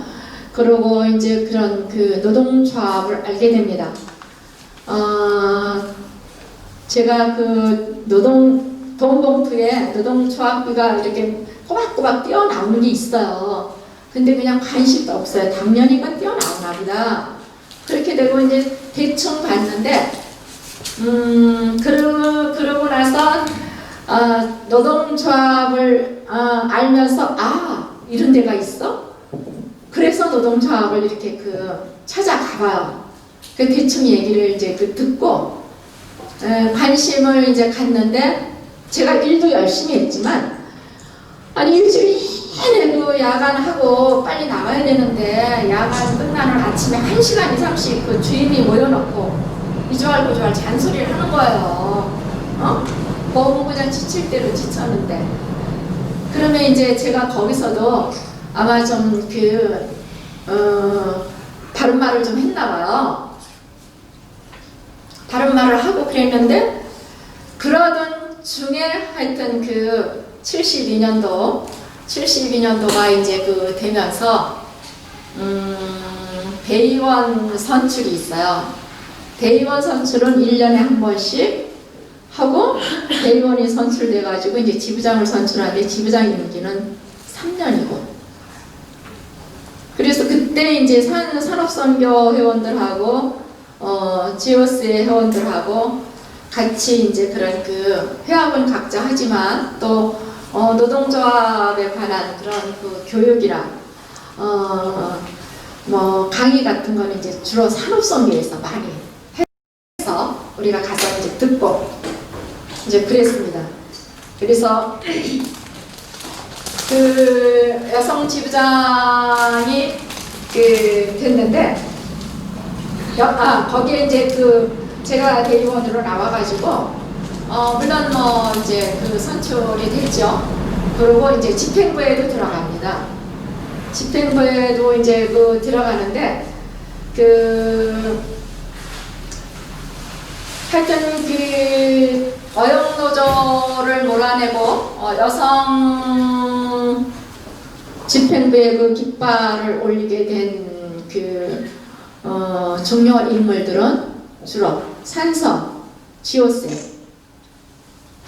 C: 그리고 이제 그런 그 노동조합을 알게 됩니다. 제가 그 돈 봉투에 노동조합비가 이렇게 꼬박꼬박 뛰어나오는 게 있어요. 근데 그냥 관심도 없어요. 당연히가 뛰어나오나 보다. 그렇게 되고 이제 대충 봤는데, 그러고 나서 노동조합을 알면서 이런 데가 있어? 그래서 노동조합을 이렇게 그 찾아가봐요. 그 대충 얘기를 이제 그 듣고 관심을 이제 갖는데, 제가 일도 열심히 했지만 아니 일주일 내내 그 야간하고 빨리 나가야 되는데 야간 끝나는 아침에 1시간 이상씩 그 주임이 모여놓고 이주알 잔소리를 하는 거예요. 너무 그냥 지칠 대로 지쳤는데. 그러면 이제 제가 거기서도 아마 좀 바른 말을 좀 했나 봐요. 바른 말을 하고 그랬는데, 그러던 중에 하여튼 그 72년도가 이제 그 되면서 대의원 선출이 있어요. 대의원 선출은 1년에 한 번씩 하고, 대의원이 선출돼 가지고 이제 지부장을 선출하는데 지부장 임기는 3년이고. 그래서 그때 이제 산업선교 회원들하고 GOS의 회원들하고 같이 이제 그런 그 회합은 각자 하지만 또 노동조합에 관한 그런 그 교육이랑 뭐 강의 같은 거는 이제 주로 산업선교에서 많이 해서 우리가 가서 이제 듣고 이제 그랬습니다. 그래서 그 여성 지부장이 됐는데, 거기에 이제 제가 대의원으로 나와가지고 물론 뭐 이제 그 선출이 됐죠. 그리고 이제 집행부에도 들어갑니다. 집행부에도 이제 들어가는데 하여튼 어영노조를 몰아내고 여성 집행부의 깃발을 올리게 된 중요 인물들은 주로 산성, GOS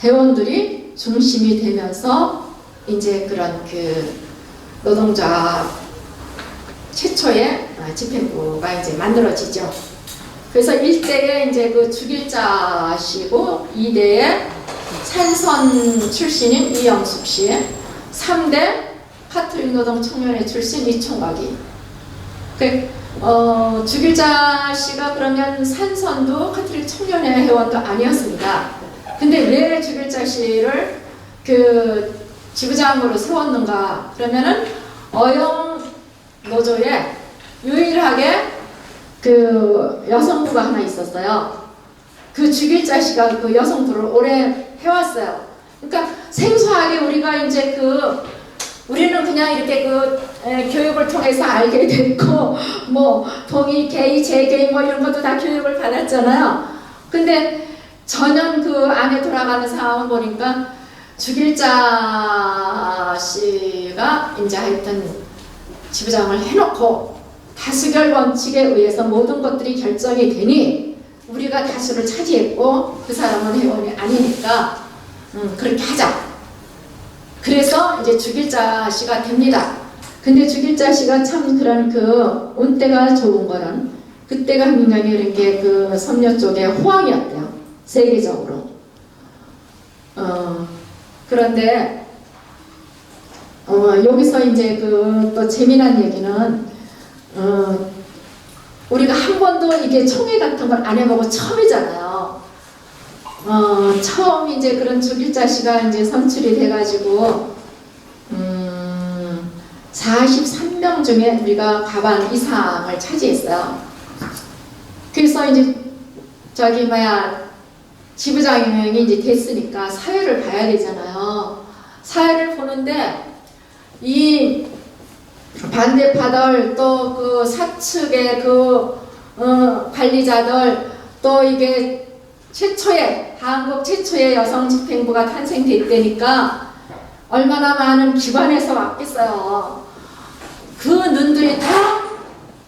C: 회원들이 중심이 되면서 이제 그런 노동자 최초의 집행부가 이제 만들어지죠. 그래서 1대에 이제 주길자시고 2대에 산선 출신인 이영숙 씨, 3대 카톨릭 노동 청년회 출신 이총각이. 주길자 씨가 그러면 산선도 카톨릭 청년회 회원도 아니었습니다. 근데 왜 주길자 씨를 지부장으로 세웠는가? 그러면은 어영 노조에 유일하게 여성부가 하나 있었어요. 주길자 씨가 여성부를 오래 해왔어요. 그러니까 생소하게 우리가 이제 우리는 그냥 이렇게 교육을 통해서 알게 됐고, 뭐 동의, 게이, 재게이 뭐 이런 것도 다 교육을 받았잖아요. 근데 전혀 안에 돌아가는 상황을 보니까 주길자 씨가 이제 하여튼 지부장을 해놓고 다수결 원칙에 의해서 모든 것들이 결정이 되니 우리가 다수를 차지했고 그 사람은 회원이 아니니까 그렇게 하자. 그래서 이제 주길자 씨가 됩니다. 근데 주길자 씨가 참 그런 운때가 좋은 거는 그때가 굉장히 이런 게 그 섬유 쪽에 호황이었대요. 세계적으로. 그런데 여기서 이제 그 또 재미난 얘기는 우리가 한 번도 이게 총회 같은 걸 안 해보고 처음이잖아요. 처음 이제 그런 주길자씨가 이제 선출이 돼가지고 43명 중에 우리가 과반 이상을 차지했어요. 그래서 이제 저기 지부장이 이제 됐으니까 사회를 봐야 되잖아요. 사회를 보는데 이 반대파들 또 그 사측의 그 관리자들 또 이게 한국 최초의 여성 집행부가 탄생됐다니까 얼마나 많은 기관에서 왔겠어요. 그 눈들이 다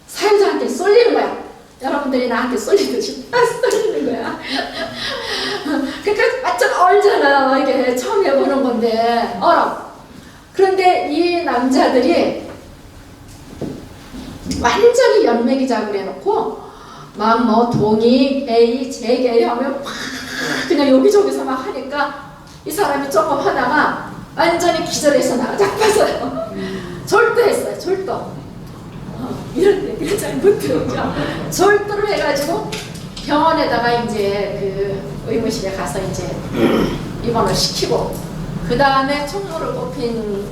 C: 사회자한테 쏠리는 거야. 여러분들이 나한테 쏠리듯이 다 쏠리는 거야. 그러니까 완전 얼잖아요. 이게 처음 해보는 건데 얼어. 그런데 이 남자들이 완전히 연맥이작을 해놓고 막 뭐 동의, A, 재계 하면 막 그냥 여기저기서 막 하니까 이 사람이 조금 하다가 완전히 기절해서 나가자빠져요. 졸도했어요. 졸도. 이런 얘기를 잘 못 들었죠. 졸도를 해가지고 병원에다가 이제 그 의무실에 가서 이제 입원을 시키고 그 다음에 총무를 뽑힌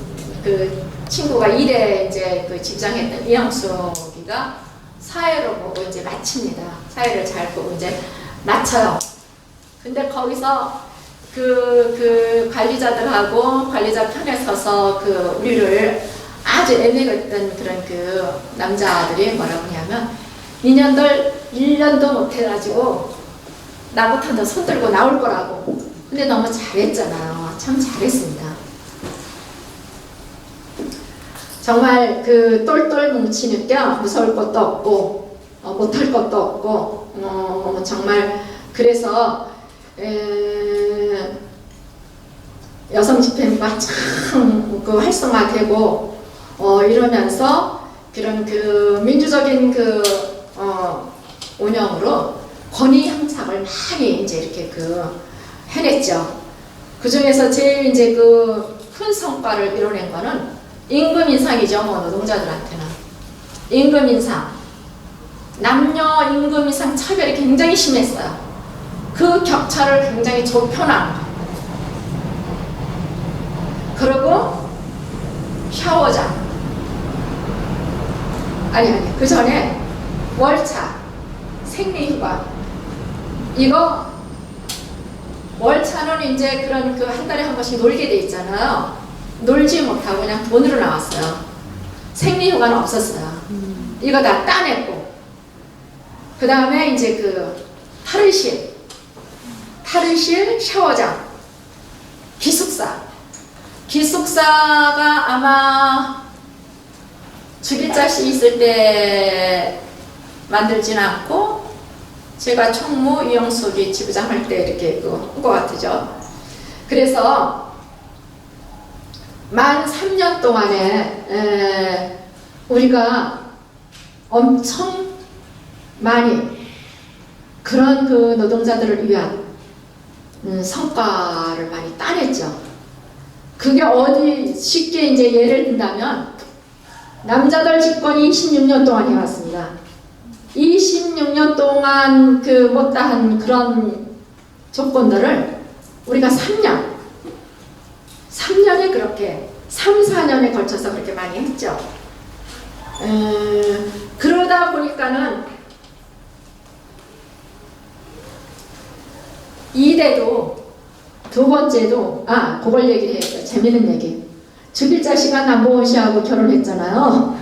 C: 그 친구가 일에 이제 그 직장했던 이영숙이가 사회를 보고 이제 마칩니다. 사회를 잘 보고 이제 낮춰요. 근데 거기서 그 관리자들하고 관리자 편에 서서 그 우리를 아주 애매했던 그런 그 남자들이 뭐라고 하냐면 니년들 1년도 못 해가지고 나부터 너 손들고 나올 거라고. 근데 너무 잘했잖아요. 참 잘했습니다. 정말 그 똘똘 뭉치는 게 무서울 것도 없고 못할 것도 없고 정말 그래서 여성 집행부가 참 그 활성화되고 이러면서 그런 그 민주적인 그 운영으로 권위 향상을 많이 이제 이렇게 그 해냈죠. 그 중에서 제일 이제 그 큰 성과를 이뤄낸 거는 임금 인상이죠. 뭐 노동자들한테는 임금 인상, 남녀 임금 인상 차별이 굉장히 심했어요. 그 격차를 굉장히 좁혀나는 거예요. 그리고 샤워장, 아니 그 전에 월차, 생리휴가, 이거 월차는 이제 그런 그 한 달에 한 번씩 놀게 돼 있잖아요. 놀지 못하고 그냥 돈으로 나왔어요. 생리휴가는 없었어요. 이거 다 따냈고, 그 다음에 이제 그 탈의실, 샤워장, 기숙사가 아마 주길자씨 있을 때 만들진 않고 제가 총무 이영숙이 지부장 할 때 이렇게 한 것 같으죠. 그래서 만 3년 동안에 우리가 엄청 많이 그런 그 노동자들을 위한 성과를 많이 따냈죠. 그게 어디 쉽게 이제 예를 든다면 남자들 집권이 26년 동안 해왔습니다. 26년 동안 그 못다한 그런 조건들을 우리가 3년에 그렇게 3, 4년에 걸쳐서 그렇게 많이 했죠. 그러다 보니까는 이대도 두 번째도 그걸 얘기를 해요. 재밌는 얘기. 주길자 씨가 남보원 씨하고 결혼했잖아요.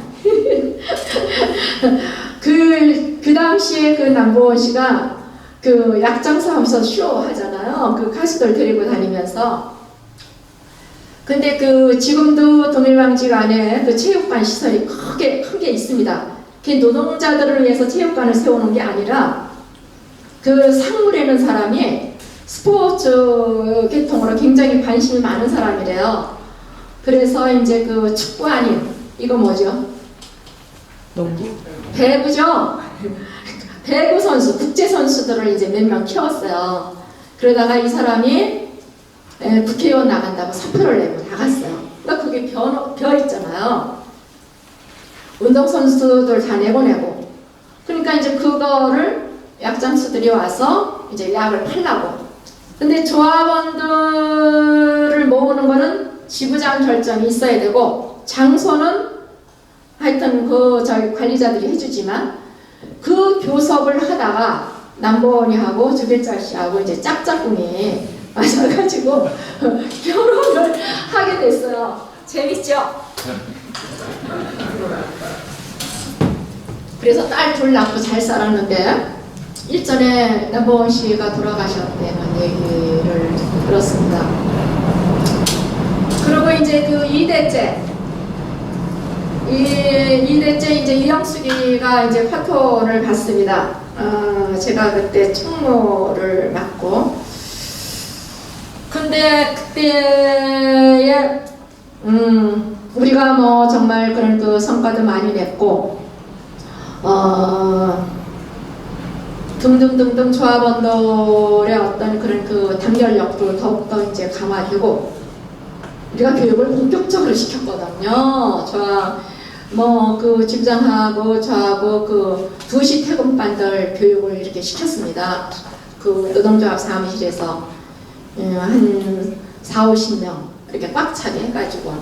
C: 그 당시에 그 남보원 씨가 그 약장사 하면서 쇼 하잖아요. 그 가수들 데리고 다니면서. 근데 그 지금도 동일방직 안에 그 체육관 시설이 크게 있습니다. 그 노동자들을 위해서 체육관을 세우는 게 아니라 그 상무라는 사람이 스포츠 계통으로 굉장히 관심이 많은 사람이래요. 그래서 이제 그 축구 아닌 이거 뭐죠?
D: 농구?
C: 배구죠. 배구 선수, 국제 선수들을 이제 몇 명 키웠어요. 그러다가 이 사람이 국회의원 나간다고 사표를 내고 나갔어요. 그러니까 그게 벼 있잖아요. 운동선수들 다 내보내고. 그러니까 이제 그거를 약장수들이 와서 이제 약을 팔라고. 근데 조합원들을 모으는 거는 지부장 결정이 있어야 되고, 장소는 하여튼 그 저희 관리자들이 해주지만, 그 교섭을 하다가 남보원이하고 주길자 씨하고 이제 짝짝꿍이 맞아가지고 결혼을 하게 됐어요. 재밌죠? 그래서 딸 둘 낳고 잘 살았는데 일전에 남보원 씨가 돌아가셨다는 얘기를 들었습니다. 그리고 이제 그 2대째 이제 이영숙이가 이제 파토를 받습니다. 제가 그때 총무를 맡고. 근데 그때에 우리가 뭐 정말 그런 그 성과도 많이 냈고, 등등등등 조합원들의 어떤 그런 그 단결력도 더욱더 이제 강화되고, 우리가 교육을 본격적으로 시켰거든요. 뭐 그 집장하고 저하고 그 2시 퇴근반들 교육을 이렇게 시켰습니다. 그 노동조합 사무실에서 한 40-50명 이렇게 꽉 차게 해가지고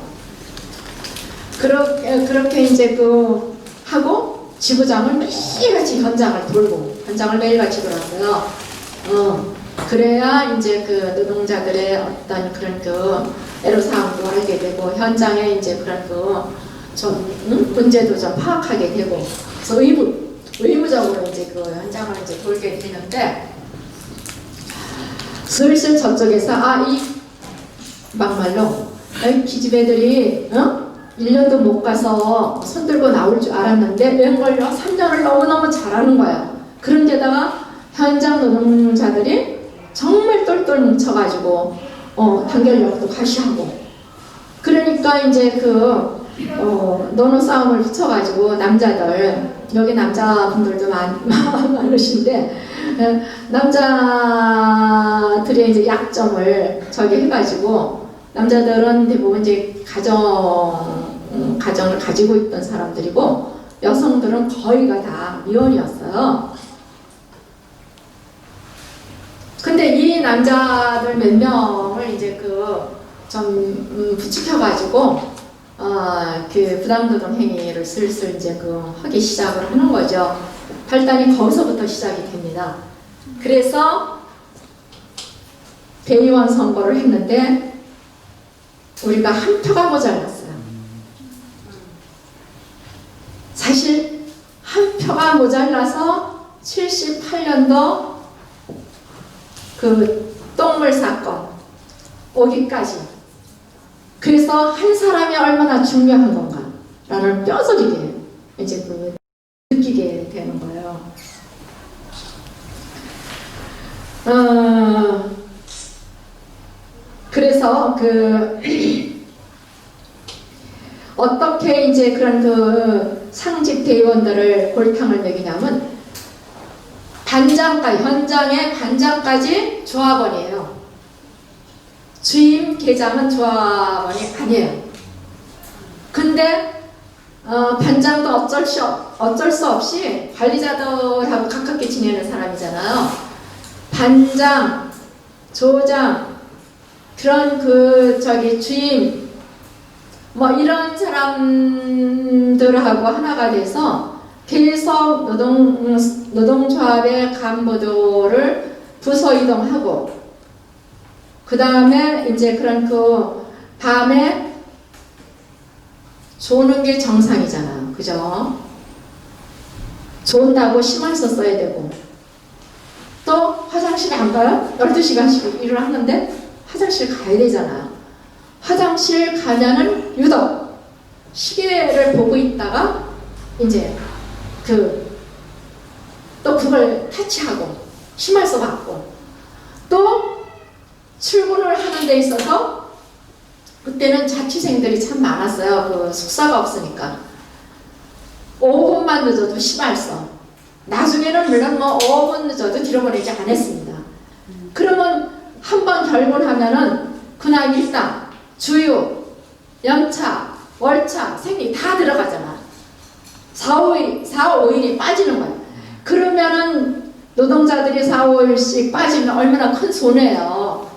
C: 그렇게 이제 그 하고 지부장을 매일같이 현장을 매일같이 돌았어요. 그래야 이제 그 노동자들의 어떤 그런 그 애로사항도 알게 되고, 현장에 이제 그런 그 좀 문제도 좀 파악하게 되고, 그래서 의무적으로 이제 그 현장을 이제 돌게 되는데, 슬슬 저쪽에서 이 막말로 기집애들이 1년도 못 가서 손 들고 나올 줄 알았는데 웬걸요? 3년을 너무너무 잘하는 거야. 그런데다가 현장 노동자들이 정말 똘똘 뭉쳐가지고 단결력도 과시하고, 그러니까 이제 그 노노 싸움을 붙여가지고 남자들, 여기 남자분들도 많으신데 남자들의 이제 약점을 저기 해가지고, 남자들은 대부분 이제 가정을 가지고 있던 사람들이고, 여성들은 거의가 다 미혼이었어요. 근데 이 남자들 몇 명을 이제 좀 부추겨가지고 그 부당노동 행위를 슬슬 이제 하기 시작을 하는 거죠. 발단이 거기서부터 시작이 됩니다. 그래서 대의원 선거를 했는데 우리가 한 표가 모자랐어요. 사실 한 표가 모자라서 78년도 그 똥물 사건 오기까지, 그래서 한 사람이 얼마나 중요한 건가라는 뼈저리게 이제 느끼게 되는 거예요. 그래서 어떻게 이제 그런 상직 대의원들을 골탕을 먹이냐면, 현장의 반장까지 조합원이에요. 주임 계장은 조합원이 아니에요. 근데 반장도 어쩔 수 없이 관리자들하고 가깝게 지내는 사람이잖아요. 반장, 조장, 그런 주임, 뭐 이런 사람들하고 하나가 돼서 계속 노동조합의 간부들을 부서 이동하고, 그 다음에 이제 밤에 조는 게 정상이잖아요. 그죠? 존다고 심할서 써야 되고, 또 화장실에 안 가요? 12시간씩 일을 하는데 화장실 가야 되잖아요. 화장실 가면은 유독 시계를 보고 있다가 이제 또 그걸 터치하고 심할서 받고, 또 출근을 하는 데 있어서 그때는 자취생들이 참 많았어요. 숙사가 없으니까 5분만 늦어도 심할서, 나중에는 물론 뭐 5분 늦어도 들여보내지 않았습니다. 그러면 한 번 결혼하면은 그날 일당, 주유, 연차, 월차, 생리 다 들어가잖아. 4, 5일이 빠지는 거야. 그러면은 노동자들이 4, 5일씩 빠지면 얼마나 큰 손해예요.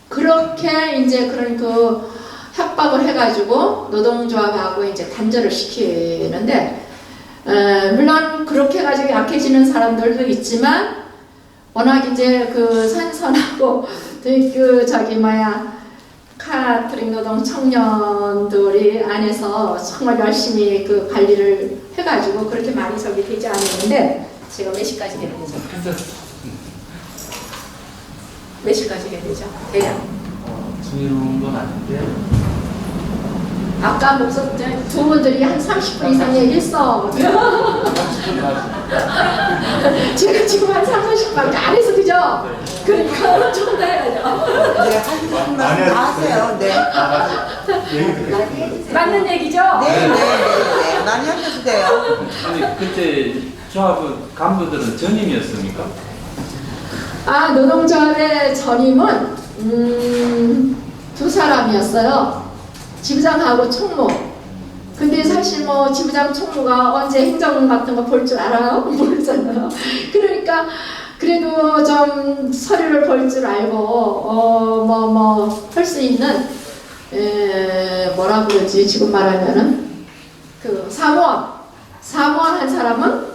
C: 그렇게 이제 그런 그 협박을 해가지고 노동조합하고 이제 단절을 시키는데, 물론 그렇게 해가지고 약해지는 사람들도 있지만, 워낙 이제 그 산선하고 그 카톨릭 노동 청년들이 안에서 정말 열심히 그 관리를 해가지고 그렇게 많이 적이 되지 않았는데, 제가 몇 시까지 해야 되죠? 몇 시까지 해야 되죠? 대략.
D: 중요한 건 아닌데.
C: 아까 목소 두 분들이 한 30분 이상 얘기했어. 제가 지금 한 30분밖에 안 해서 그죠? 그러니까 좀 더 해야죠.
E: 네, 하시는 말씀 다 하세요. 네.
C: 맞는 얘기죠?
E: 네. 많이 하셔도 돼요.
D: 아니 그때 조합은 간부들은 전임이었습니까?
C: 아, 노동조합의 전임은 두 사람이었어요. 지부장하고 총무. 근데 사실 뭐 지부장 총무가 언제 행정 같은 거 볼 줄 알아요? 모르잖아요. 그러니까 그래도 좀 서류를 볼 줄 알고 할 수 있는 뭐라 그러지 지금 말하면은 그 사무원 한 사람은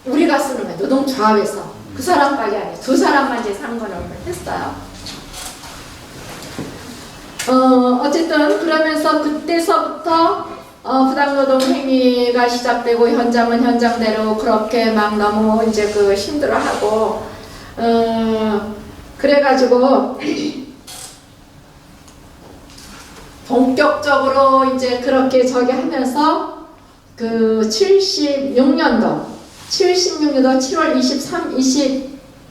C: 우리가 쓰는 거예요. 노동조합에서 그 사람까지 아니에요. 두 사람만 이제 상관을 했어요. 어쨌든 그러면서 그때서부터 부당노동 행위가 시작되고 현장은 현장대로 그렇게 막 너무 이제 그 힘들어하고 그래가지고 본격적으로 이제 그렇게 저기 하면서 그 76년도 7월 26,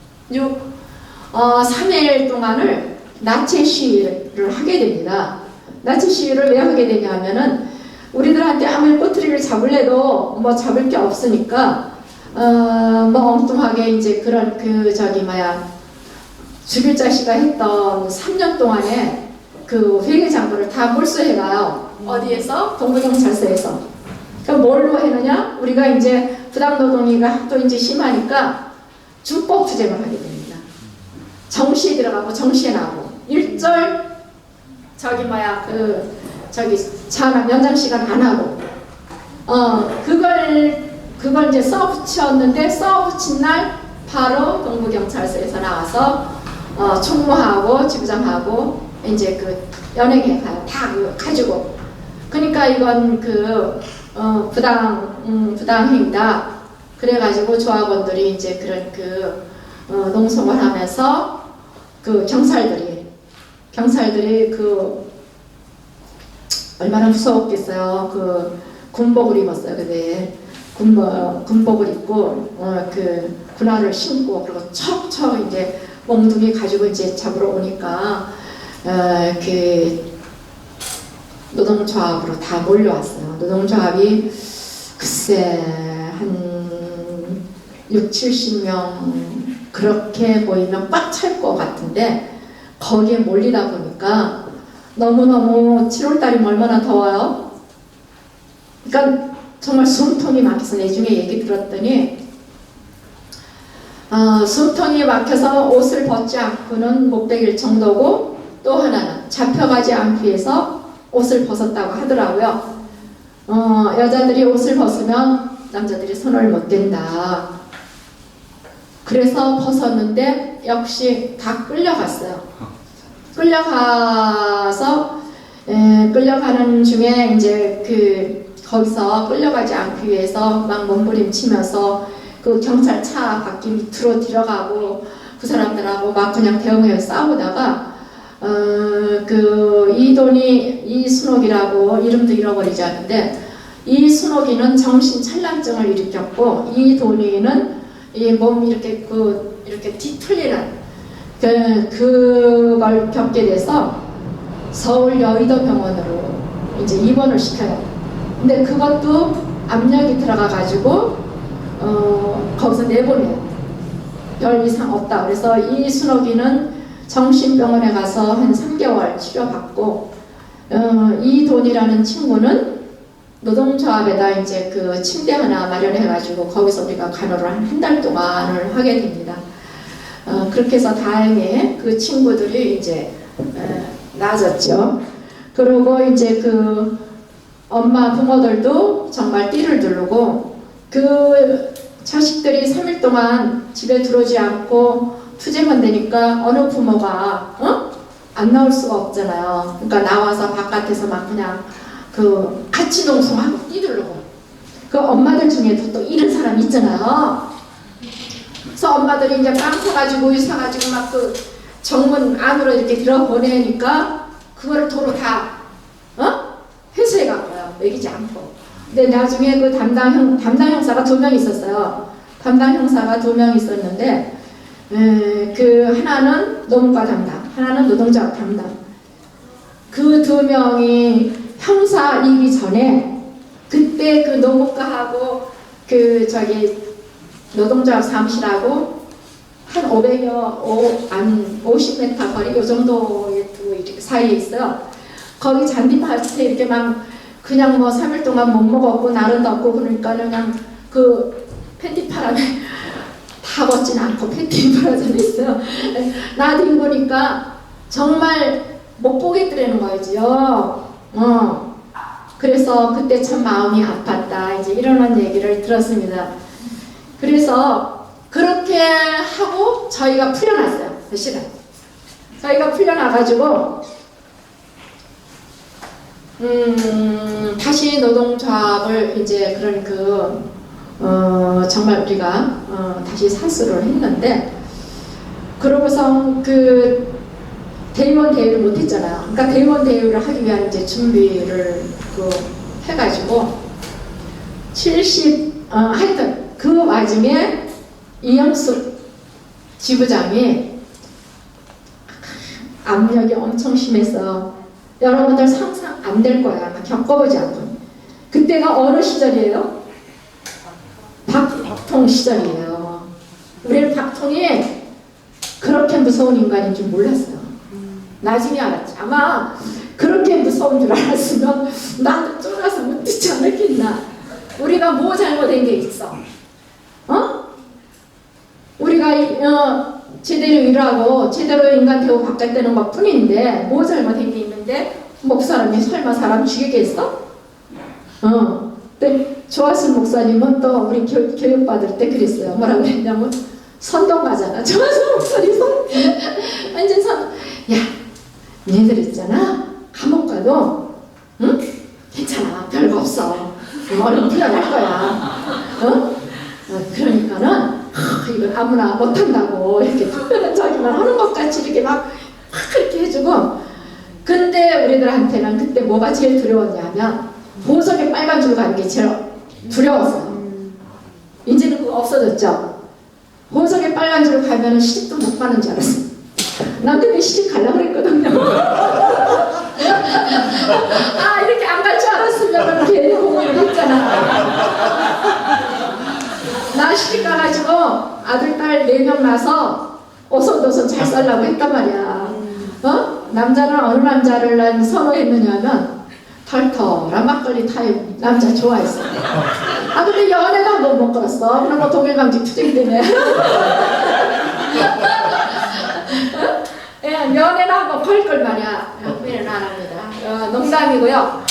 C: 3일 동안을 나체 시위를 하게 됩니다. 나체 시위를 왜 하게 되냐 하면은 우리들한테 아무리 꼬투리를 잡을래도 뭐 잡을 게 없으니까 뭐 엉뚱하게 이제 그런 주길 자씨가 했던 3년 동안에 그 회계장부를 다 몰수해가요. 어디에서? 동부경찰서에서. 그럼 뭘로 해느냐? 우리가 이제 부당노동이가 또 이제 심하니까 준법투쟁을 하게 됩니다. 정시에 들어가고 정시에 나오고 일절 전화 연장 시간 안 하고 그걸 이제 써 붙였는데 써 붙인 날 바로 동부경찰서에서 나와서 총무하고 지부장하고 이제 그 연행해 가요. 다 가지고. 그러니까 이건 부당행위다. 그래가지고 조합원들이 이제 그런 농성을 하면서 경찰들이 얼마나 무서웠겠어요. 군복을 입었어요. 근데 군복을 입고 군화를 신고 그리고 척척 이제 몽둥이 가지고 이제 잡으러 오니까 노동조합으로 다 몰려왔어요. 노동조합이 글쎄 한 6, 70명 그렇게 보이면 꽉 찰 것 같은데 거기에 몰리다 보니까 너무너무 7월달이면 얼마나 더워요? 그러니까 정말 숨통이 막혀서 나중에 얘기 들었더니 숨통이 막혀서 옷을 벗지 않고는 못 베길 정도고 또 하나는 잡혀가지 않기 위해서 옷을 벗었다고 하더라고요. 여자들이 옷을 벗으면 남자들이 손을 못 댄다. 그래서 벗었는데 역시 다 끌려갔어요. 끌려가는 중에 이제 거기서 끌려가지 않기 위해서 막 몸부림치면서 그 경찰차 바퀴 밑으로 들어가고 그 사람들하고 막 그냥 대응해 싸우다가 이순옥이라고 이름도 잃어버리지 않는데 이순옥이는 정신찬란증을 일으켰고 이돈이는 이 몸 이렇게 뒤틀리는 그걸 겪게 돼서 서울 여의도 병원으로 이제 입원을 시켜요. 근데 그것도 압력이 들어가 가지고 거기서 내보내요. 별 이상 없다. 그래서 이 순옥이는 정신병원에 가서 한 3개월 치료받고, 이 돈이라는 친구는 노동조합에다 이제 그 침대 하나 마련해가지고 거기서 우리가 간호를 한 달 동안을 하게 됩니다. 그렇게 해서 다행히 그 친구들이 이제 나아졌죠. 그리고 이제 그 엄마 부모들도 정말 띠를 두르고 그 자식들이 3일 동안 집에 들어오지 않고 투쟁만 되니까 어느 부모가 안 나올 수가 없잖아요. 그러니까 나와서 바깥에서 막 그냥 그 같이 농성하고 띠두르고 그 엄마들 중에도 또 이런 사람 있잖아요. 그래서 엄마들이 이제 빵 사가지고 우유 사가지고 막 그 정문 안으로 이렇게 들어보내니까 그거를 도로 다 회수해 갔고요. 먹이지 않고. 근데 나중에 그 담당 형사가 2명 있었어요. 담당 형사가 2명 있었는데 그 하나는 노무과 담당, 하나는 노동조합 담당. 그 2명이 형사이기 전에 그때 그 노무과하고 그 저기 노동조합 사무실하고 한 50m 거리 요 정도의 사이에 있어요. 거기 잔디밭에 이렇게 막 그냥 뭐 3일 동안 못 먹었고 날은 없고 그러니까 그냥 그 팬티 바람에 다 벗진 않고 팬티 바람에 있어요. 나딘 거니까 정말 못 보겠더라는 거죠. 그래서 그때 참 마음이 아팠다. 이제 이런 얘기를 들었습니다. 그래서 그렇게 하고 저희가 풀려났어요. 그 시간. 저희가 풀려나가지고 다시 노동조합을 이제 그런 정말 우리가 다시 사수를 했는데 그러고서 그 대의원 대회를 못했잖아요. 그러니까 대의원 대회를 하기 위한 이제 준비를 해가지고 하여튼 그 와중에 이영숙 지부장이 압력이 엄청 심해서 여러분들 상상 안 될 거야. 겪어보지 않고. 그때가 어느 시절이에요? 박통 시절이에요. 우리는 박통이 그렇게 무서운 인간인 줄 몰랐어요. 나중에 알았지. 아마 그렇게 무서운 줄 알았으면 나도 쫄아서 못 듣지 않았겠나. 우리가 뭐 잘못한 게 있어? 우리가 제대로 일하고 제대로 인간 대우 바뀌었다는 것 뿐인데 뭐 잘못한 게 있는데 목사님이 설마 사람 죽이겠어? 근데 조하순 목사님은 또 우리 교육 받을 때 그랬어요. 뭐라고 했냐면 선동가잖아. 조하순 목사님 완전 야 얘네들 있잖아. 감옥 가도 괜찮아. 별거 없어. 얼른 풀려날 거야. 그러니까는 이건 아무나 못한다고 이렇게 특별한 자기만 하는 것 같이 이렇게 막 그렇게 해주고. 근데 우리들한테는 그때 뭐가 제일 두려웠냐면 보석에 빨간 줄 가는 게 제일 두려웠어요. 이제는 그거 없어졌죠. 보석에 빨간 줄 가면 시집도 못 가는 줄 알았어요. 난 그때 시집 가려고 그랬거든요. 이렇게 안 갈 줄 알았으면 이렇게 공부를 했잖아. 나 시집 가가지고 아들, 딸 4명 낳아서 오손도손 잘 살라고 했단 말이야. 남자는 어느 남자를 난 선호했느냐면 털털한 막걸리 타입 남자 좋아했어. 근데 연애가 한 번 못 걸었어. 그럼 뭐 독일방지 투쟁 때문에. 연애는 한 번 걸 걸 말이야. 후회는 안 합니다. 농담이고요.